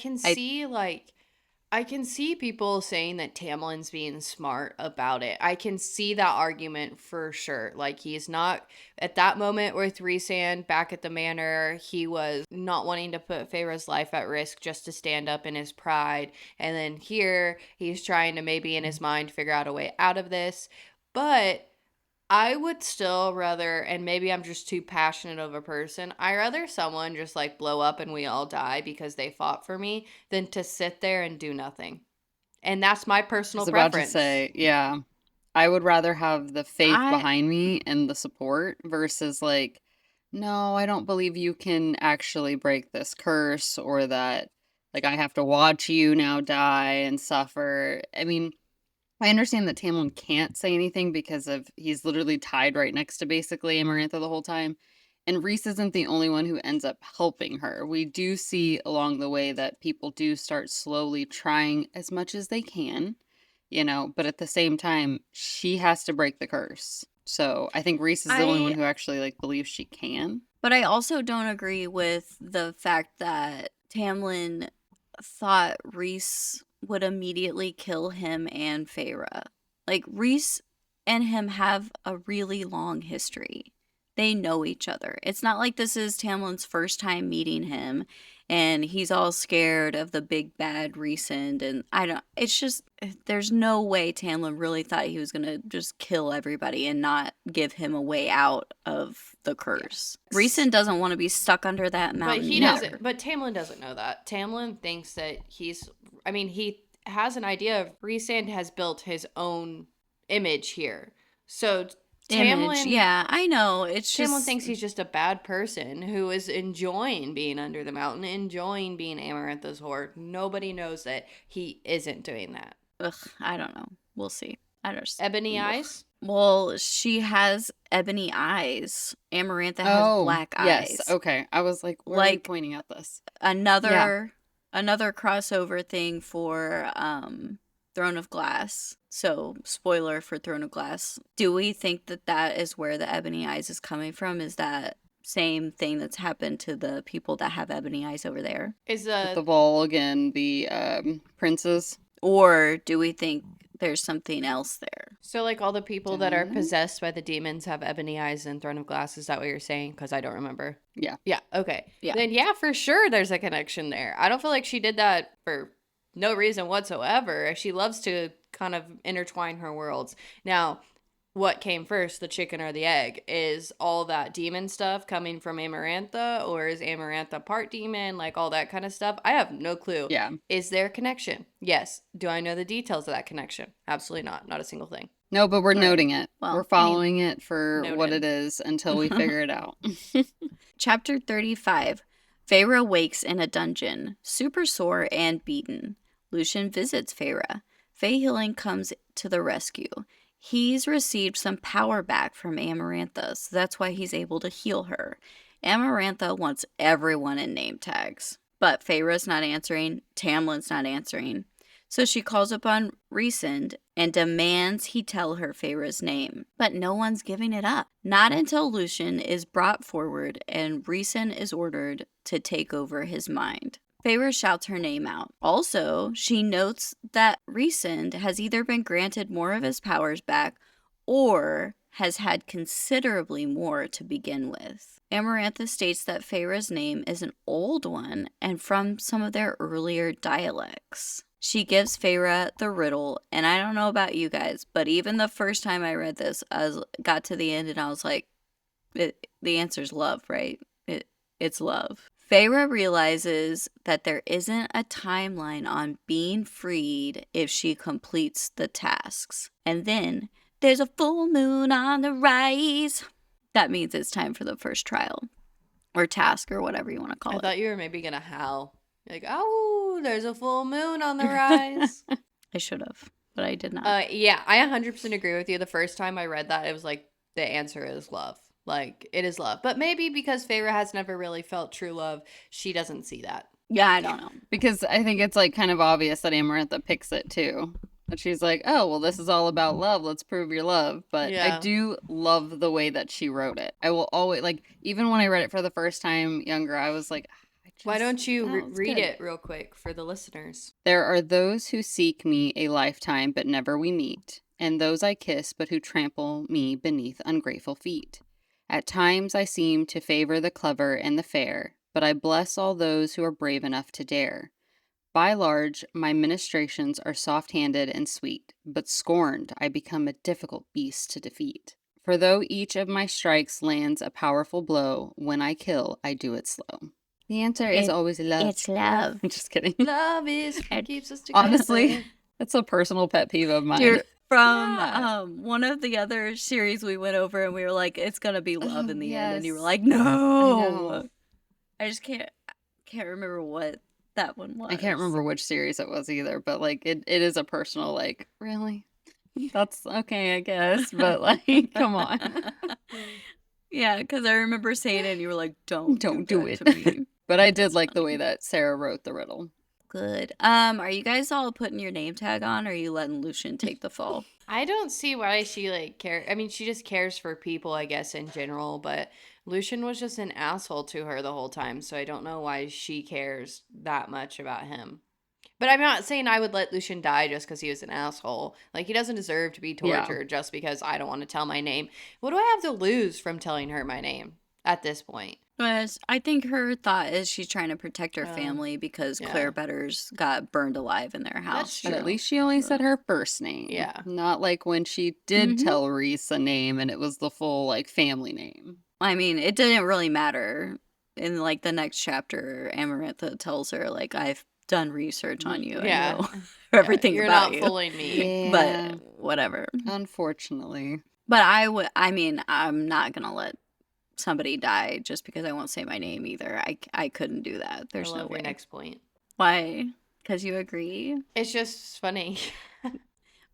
can see people saying that Tamlin's being smart about it. I can see that argument for sure. Like, he's not, at that moment with Rhysand back at the manor, he was not wanting to put Feyre's life at risk just to stand up in his pride. And then here, he's trying to maybe in his mind figure out a way out of this. But I would still rather, and maybe I'm just too passionate of a person, I rather someone just, like, blow up and we all die because they fought for me than to sit there and do nothing. And that's my personal preference. I was about to say, yeah, I would rather have the faith behind me and the support versus, like, no, I don't believe you can actually break this curse, or that, like, I have to watch you now die and suffer. I mean, I understand that Tamlin can't say anything because he's literally tied right next to basically Amarantha the whole time. And Rhys isn't the only one who ends up helping her. We do see along the way that people do start slowly trying as much as they can, but at the same time, she has to break the curse. So I think Rhys is the only one who actually, like, believes she can. But I also don't agree with the fact that Tamlin thought Rhys would immediately kill him and Feyre. Like, Rhys and him have a really long history. They know each other. It's not like this is Tamlin's first time meeting him and he's all scared of the big bad Rhysand, and it's just, there's no way Tamlin really thought he was gonna just kill everybody and not give him a way out of the curse. Rhysand doesn't want to be stuck under that mountain. But Tamlin doesn't know that. Tamlin thinks that he has an idea of Rhysand has built his own image here. So Tamlin, yeah, I know. Tamlin thinks he's just a bad person who is enjoying being under the mountain, enjoying being Amarantha's whore. Nobody knows that he isn't doing that. Ugh, I don't know. We'll see. I don't. Ebony eyes? Well, she has ebony eyes. Amarantha has black eyes. Yes. Okay. I was like, where are you pointing at this? Another crossover thing for Throne of Glass. So, spoiler for Throne of Glass. Do we think that is where the ebony eyes is coming from? Is that same thing that's happened to the people that have ebony eyes over there? With the Volg and the princes? Or do we think there's something else there? So, like, all the people that are possessed by the demons have ebony eyes in Throne of Glass. Is that what you're saying? Because I don't remember. Yeah. Yeah. Okay. Yeah. Then, yeah, for sure there's a connection there. I don't feel like she did that for no reason whatsoever. She loves to kind of intertwine her worlds. Now, what came first, the chicken or the egg? Is all that demon stuff coming from Amarantha, or is Amarantha part demon? Like, all that kind of stuff. I have no clue. Yeah. Is there a connection? Yes. Do I know the details of that connection? Absolutely not. Not a single thing. No, but we're noting it. Well, we're following it for what it is until we figure it out. Chapter 35. Feyre wakes in a dungeon, super sore and beaten. Lucian visits Feyre. Fey Healing comes to the rescue. he's received some power back from Amarantha, so that's why he's able to heal her. Amarantha wants everyone in name tags, but Feyre's not answering, Tamlin's not answering. So she calls upon Rhysand and demands he tell her Feyre's name, but no one's giving it up. Not until Lucian is brought forward and Rhysand is ordered to take over his mind. Feyre shouts her name out. Also, she notes that Rhysand has either been granted more of his powers back or has had considerably more to begin with. Amarantha states that Feyre's name is an old one and from some of their earlier dialects. She gives Feyre the riddle, and I don't know about you guys, but even the first time I read this, got to the end and I was like, the answer's love, right? It's love. Feyre realizes that there isn't a timeline on being freed if she completes the tasks. And then, there's a full moon on the rise. That means it's time for the first trial. Or task, or whatever you want to call I it. thought you were maybe gonna howl. Like, oh, there's a full moon on the rise. I should have, but I did not. Yeah, I 100% agree with you. The first time I read that, it was like, the answer is love. Like, it is love. But maybe because Feyre has never really felt true love, she doesn't see that. Yeah, I don't know. Because I think it's like kind of obvious that Amarantha picks it too. And she's like, oh, well, this is all about love. Let's prove your love. But Yeah. I do love the way that she wrote it. I will always, like, even when I read it for the first time younger, I was like, why don't you oh, it's read good. it real quick for the listeners? There are those who seek me a lifetime, but never we meet, and those I kiss, but who trample me beneath ungrateful feet. At times I seem to favor the clever and the fair, but I bless all those who are brave enough to dare. By large, my ministrations are soft-handed and sweet, but scorned I become a difficult beast to defeat. For though each of my strikes lands a powerful blow, when I kill, I do it slow. The answer is always love. It's love. I'm just kidding. Love is what keeps us together. Honestly, that's a personal pet peeve of mine. From one of the other series we went over and we were like, it's gonna be love in the end, and you were yes. like, I no. know. I just can't remember what that one was. I can't remember which series it was either, but like it is a personal like, really? That's okay, I guess, but like, come on. Yeah, because I remember saying it and you were like, don't do that it. to me. But I did like the way that Sarah wrote the riddle. Good. Are you guys all putting your name tag on, or are you letting Lucian take the fall? I don't see why she like care. I mean, she just cares for people, I guess, in general. But Lucian was just an asshole to her the whole time, so I don't know why she cares that much about him. But I'm not saying I would let Lucian die just because he was an asshole. Like, he doesn't deserve to be tortured just because I don't want to tell my name. What do I have to lose from telling her my name at this point? But I think her thought is she's trying to protect her family because Claire Betters got burned alive in their house. That's But true. at least she only said her first name. Yeah. Not like when she did tell Rhys a name and it was the full like family name. I mean, it didn't really matter. In like the next chapter, Amarantha tells her, like, I've done research on you. Yeah. I know everything You're about not you. fooling me. But whatever. Unfortunately. But I'm not gonna let somebody die just because I won't say my name either. I couldn't do that. There's I love no your way. next point. Why? Because you agree? It's just funny.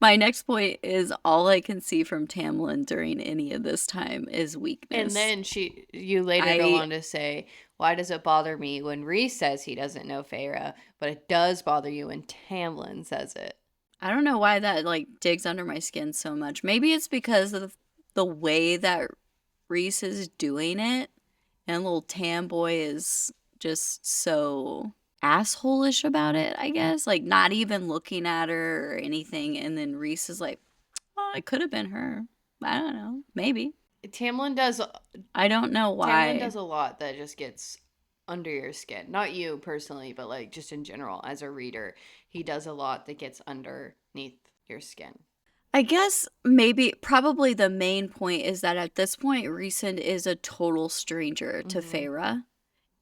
My next point is all I can see from Tamlin during any of this time is weakness. And then you later go on to say, why does it bother me when Rhys says he doesn't know Feyre, but it does bother you when Tamlin says it? I don't know why that like digs under my skin so much. Maybe it's because of the way that Rhys is doing it, and little Tam boy is just so asshole-ish about it, I guess. Like, not even looking at her or anything, and then Rhys is like, oh, it could have been her. I don't know. Maybe. Tamlin does... I don't know why. Tamlin does a lot that just gets under your skin. Not you personally, but like just in general as a reader. He does a lot that gets underneath your skin. I guess probably the main point is that at this point, Rhysand is a total stranger to Feyre,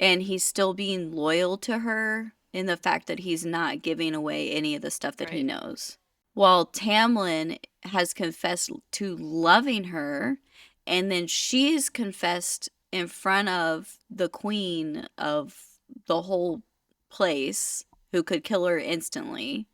and he's still being loyal to her in the fact that he's not giving away any of the stuff that he knows. While Tamlin has confessed to loving her, and then she's confessed in front of the queen of the whole place, who could kill her instantly.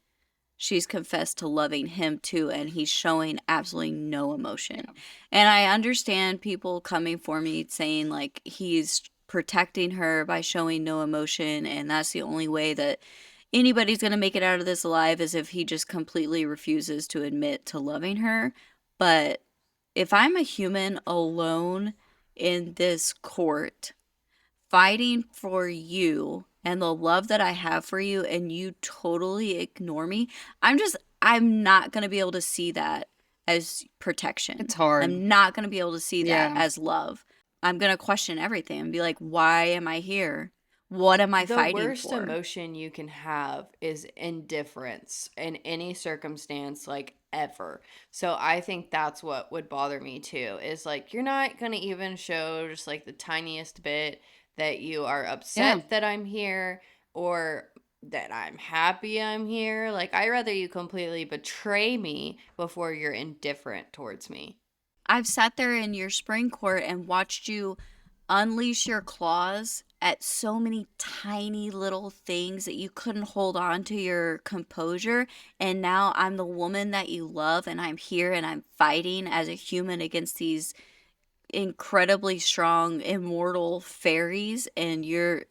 she's confessed to loving him too, and he's showing absolutely no emotion. And I understand people coming for me saying like he's protecting her by showing no emotion, and that's the only way that anybody's going to make it out of this alive, is if he just completely refuses to admit to loving her. But if I'm a human alone in this court fighting for you and the love that I have for you, and you totally ignore me, I'm not going to be able to see that as protection. It's hard. I'm not going to be able to see that as love. I'm going to question everything and be like, why am I here? What am I fighting for? The worst emotion you can have is indifference in any circumstance, like ever. So I think that's what would bother me too, is like you're not going to even show just like the tiniest bit that you are upset that I'm here or that I'm happy I'm here. Like, I'd rather you completely betray me before you're indifferent towards me. I've sat there in your spring court and watched you unleash your claws at so many tiny little things that you couldn't hold on to your composure. And now I'm the woman that you love, and I'm here and I'm fighting as a human against these incredibly strong, immortal fairies, and you're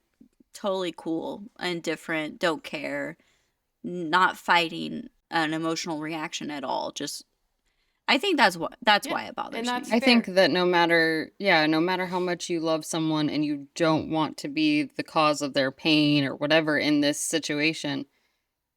totally cool, indifferent, don't care, not fighting an emotional reaction at all. Just, I think that's why it bothers me. I think that no matter how much you love someone and you don't want to be the cause of their pain or whatever in this situation,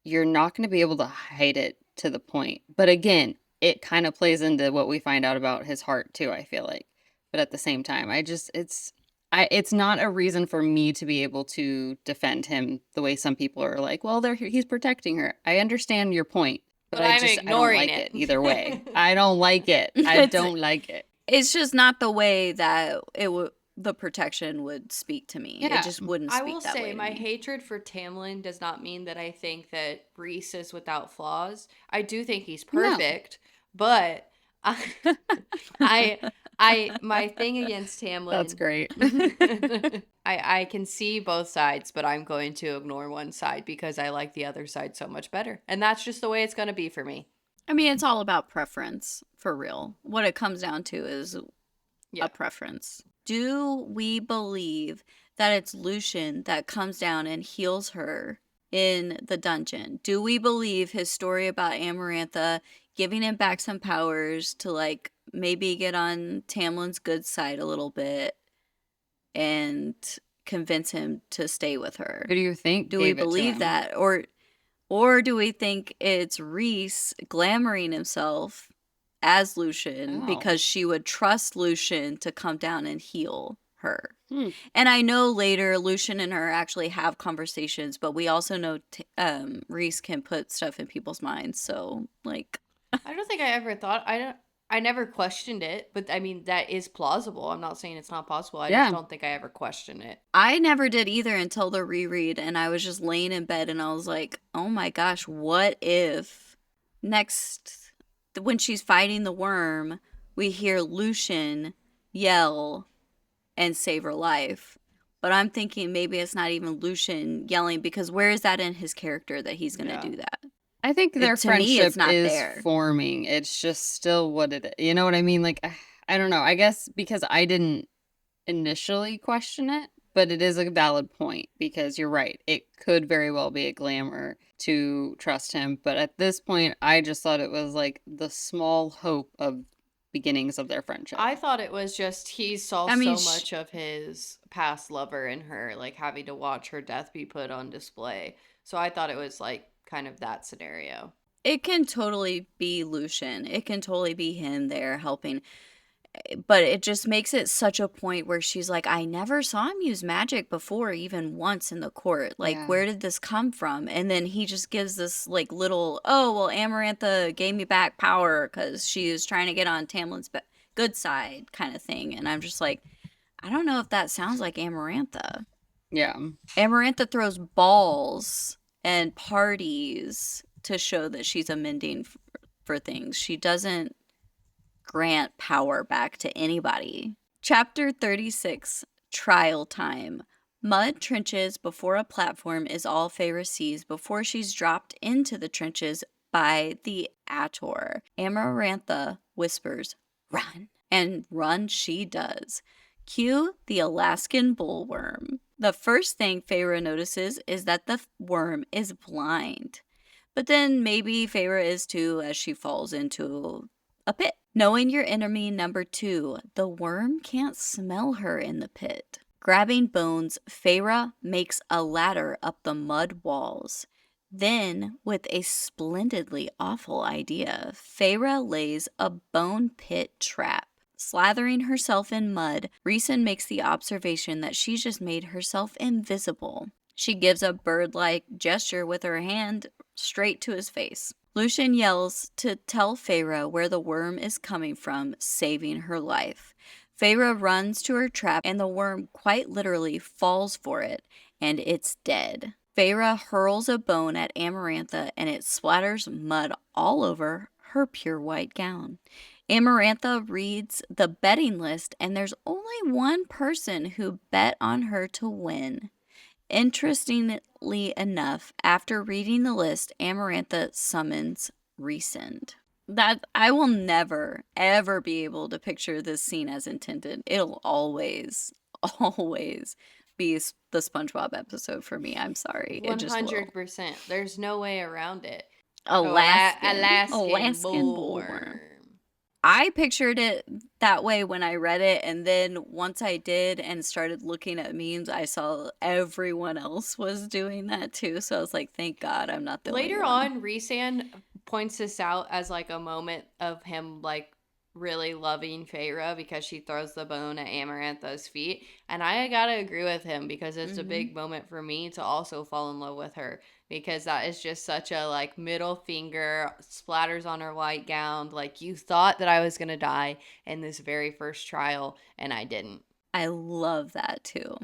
you're not going to be able to hide it to the point. But again, it kind of plays into what we find out about his heart too, I feel like. But at the same time, it's not a reason for me to be able to defend him the way some people are like, well, he's protecting her. I understand your point. But I don't like it either way. I don't like it. I don't like it. It's just not the way that the protection would speak to me. It just wouldn't speak that way. I will say my hatred for Tamlin does not mean that I think that Rhys is without flaws. I do think he's perfect, but my thing against Tamlin. That's great. I can see both sides, but I'm going to ignore one side because I like the other side so much better. And that's just the way it's going to be for me. I mean, it's all about preference, for real. What it comes down to is a preference. Do we believe that it's Lucian that comes down and heals her in the dungeon? Do we believe his story about Amarantha giving him back some powers to like maybe get on Tamlin's good side a little bit and convince him to stay with her? Who do you think? Do we believe that? Or do we think it's Rhys glamoring himself as Lucian because she would trust Lucian to come down and heal her? And I know later Lucian and her actually have conversations, but we also know Rhys can put stuff in people's minds. So, like, I don't think I ever thought, I never questioned it, but I mean, that is plausible. I'm not saying it's not possible. I just don't think I ever questioned it. I never did either until the reread, and I was just laying in bed and I was like, oh my gosh, what if next, when she's fighting the worm, we hear Lucian yell and save her life? But I'm thinking maybe it's not even Lucian yelling, because where is that in his character that he's going to do that? I think their friendship is forming. It's just still what it is. You know what I mean? Like, I don't know. I guess because I didn't initially question it, but it is a valid point because you're right. It could very well be a glamour to trust him. But at this point, I just thought it was like the small hope of beginnings of their friendship. I thought it was just he saw so much of his past lover in her, like having to watch her death be put on display. So I thought it was like kind of that scenario. It can totally be Lucian. It can totally be him there helping. But it just makes it such a point where she's like, I never saw him use magic before, even once in the court. Like, where did this come from? And then he just gives this like little, oh, well, Amarantha gave me back power because she was trying to get on Tamlin's good side kind of thing. And I'm just like, I don't know if that sounds like Amarantha. Yeah. Amarantha throws balls and parties to show that she's amending for things. She doesn't grant power back to anybody. Chapter 36, Trial Time. Mud trenches before a platform is all Feyre sees before she's dropped into the trenches by the ACOTAR. Amarantha whispers, "Run." And run she does. Cue the Alaskan bullworm. The first thing Feyre notices is that the worm is blind. But then maybe Feyre is too, as she falls into a pit. Knowing your enemy, number 2, the worm can't smell her in the pit. Grabbing bones, Feyre makes a ladder up the mud walls. Then, with a splendidly awful idea, Feyre lays a bone pit trap. Slathering herself in mud, Rhysand makes the observation that she's just made herself invisible. She gives a bird-like gesture with her hand straight to his face. Lucien yells to tell Feyre where the worm is coming from, saving her life. Feyre runs to her trap and the worm quite literally falls for it, and it's dead. Feyre hurls a bone at Amarantha and it splatters mud all over her pure white gown. Amarantha reads the betting list and there's only one person who bet on her to win. Interestingly enough, after reading the list, Amarantha summons Rhysand. That I will never, ever be able to picture this scene as intended. It'll always, always be the SpongeBob episode for me. I'm sorry. It just will. 100%. There's no way around it. Alaskan bullworm. bullworm. I pictured it that way when I read it, and then once I did and started looking at memes, I saw everyone else was doing that too. So I was like, thank God I'm not the only Later one. on, Rhysand points this out as like a moment of him like really loving Feyre because she throws the bone at Amarantha's feet. And I gotta agree with him because it's a big moment for me to also fall in love with her, because that is just such a like middle finger, splatters on her white gown. Like, you thought that I was gonna die in this very first trial and I didn't. I love that too.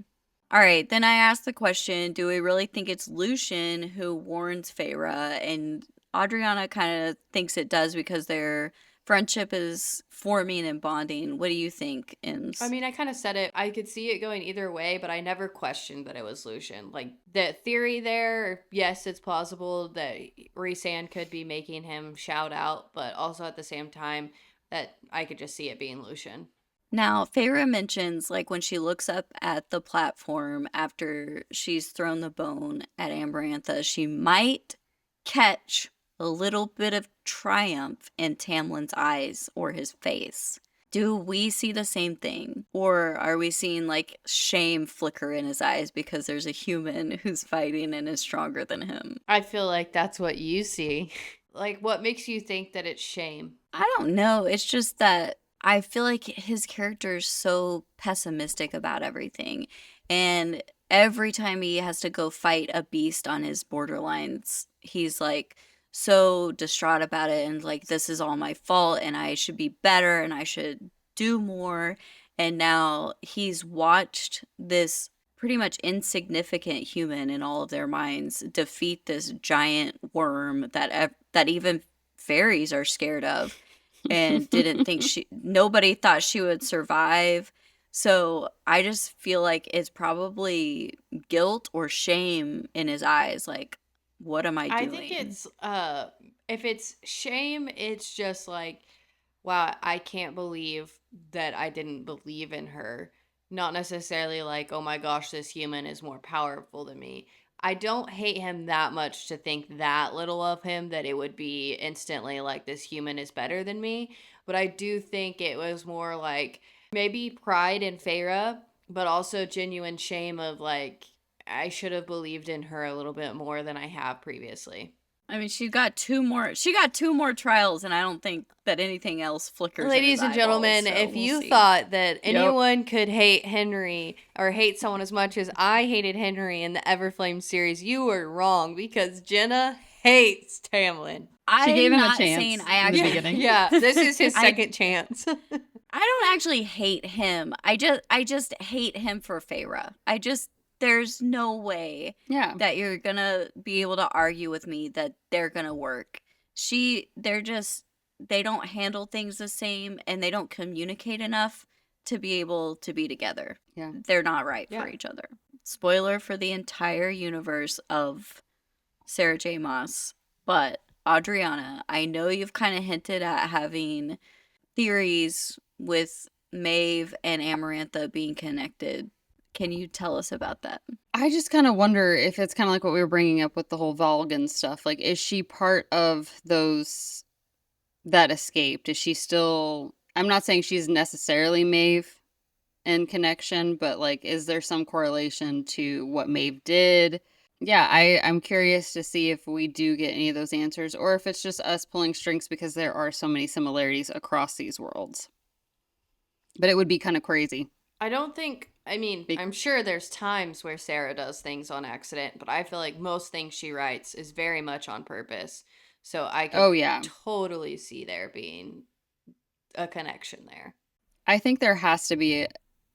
All right, then I asked the question, do we really think it's Lucien who warns Feyre? And Adriana kind of thinks it does because their friendship is forming and bonding. What do you think, Ims? I mean, I kind of said it. I could see it going either way, but I never questioned that it was Lucien. Like, the theory there, yes, it's plausible that Rhysand could be making him shout out, but also at the same time that I could just see it being Lucien. Now, Feyre mentions, like, when she looks up at the platform after she's thrown the bone at Amarantha, she might catch a little bit of triumph in Tamlin's eyes or his face. Do we see the same thing? Or are we seeing, like, shame flicker in his eyes because there's a human who's fighting and is stronger than him? I feel like that's what you see. Like, what makes you think that it's shame? I don't know. It's just that I feel like his character is so pessimistic about everything. And every time he has to go fight a beast on his borderlines, he's like so distraught about it and like, this is all my fault and I should be better and I should do more. And now he's watched this pretty much insignificant human in all of their minds defeat this giant worm that even fairies are scared of. And didn't think nobody thought she would survive. So I just feel like it's probably guilt or shame in his eyes. Like, what am I doing? I think it's, if it's shame, it's just like, wow, I can't believe that I didn't believe in her. Not necessarily like, oh my gosh, this human is more powerful than me. I don't hate him that much to think that little of him that it would be instantly like, this human is better than me. But I do think it was more like maybe pride in Feyre, but also genuine shame of like, I should have believed in her a little bit more than I have previously. I mean, she got two more trials, and I don't think that anything else flickers. Ladies and gentlemen, if you thought that anyone could hate Henry or hate someone as much as I hated Henry in the Everflame series, you were wrong, because Jenna hates Tamlin. She gave him a not chance saying I in the actually beginning. Yeah, this is his second chance. I don't actually hate him. I just hate him for Feyre. There's no way that you're gonna be able to argue with me that they're gonna work. They don't handle things the same and they don't communicate enough to be able to be together. Yeah. They're not right for each other. Spoiler for the entire universe of Sarah J. Maas, but Adriana, I know you've kind of hinted at having theories with Maeve and Amarantha being connected. Can you tell us about that? I just kind of wonder if it's kind of like what we were bringing up with the whole Volgan stuff. Like, is she part of those that escaped? Is she still... I'm not saying she's necessarily Maeve in connection, but like, is there some correlation to what Maeve did? Yeah, I'm curious to see if we do get any of those answers, or if it's just us pulling strings because there are so many similarities across these worlds. But it would be kind of crazy. I don't think, I mean, I'm sure there's times where Sarah does things on accident, but I feel like most things she writes is very much on purpose. So I could totally see there being a connection there. I think there has to be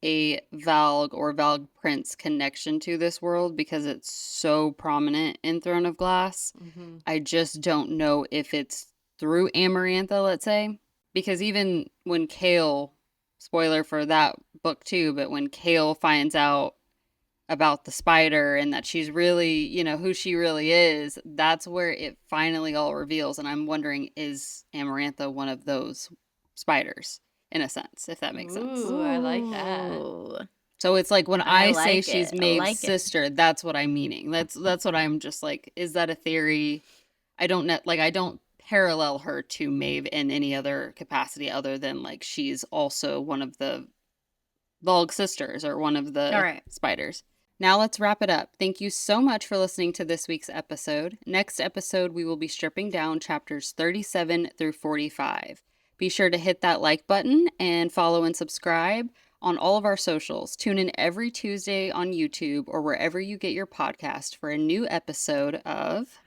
a Valg or Valg Prince connection to this world because it's so prominent in Throne of Glass. Mm-hmm. I just don't know if it's through Amarantha, let's say. Because even when Kale, spoiler for that book too, but when Kale finds out about the spider and that she's really, you know, who she really is, that's where it finally all reveals. And I'm wondering, is Amarantha one of those spiders? In a sense, if that makes sense. Ooh, I like that. So it's like when I say she's Maeve's like sister, that's what I'm meaning. That's what I'm just like, is that a theory? I don't parallel her to Maeve in any other capacity other than like she's also one of the Volg sisters or one of the spiders. Now let's wrap it up. Thank you so much for listening to this week's episode. Next episode, we will be stripping down chapters 37 through 45. Be sure to hit that like button and follow and subscribe on all of our socials. Tune in every Tuesday on YouTube or wherever you get your podcast for a new episode of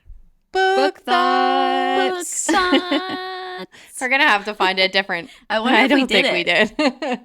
Book Thoughts. Book Thoughts. We're going to have to find a different... I wonder if we did we did.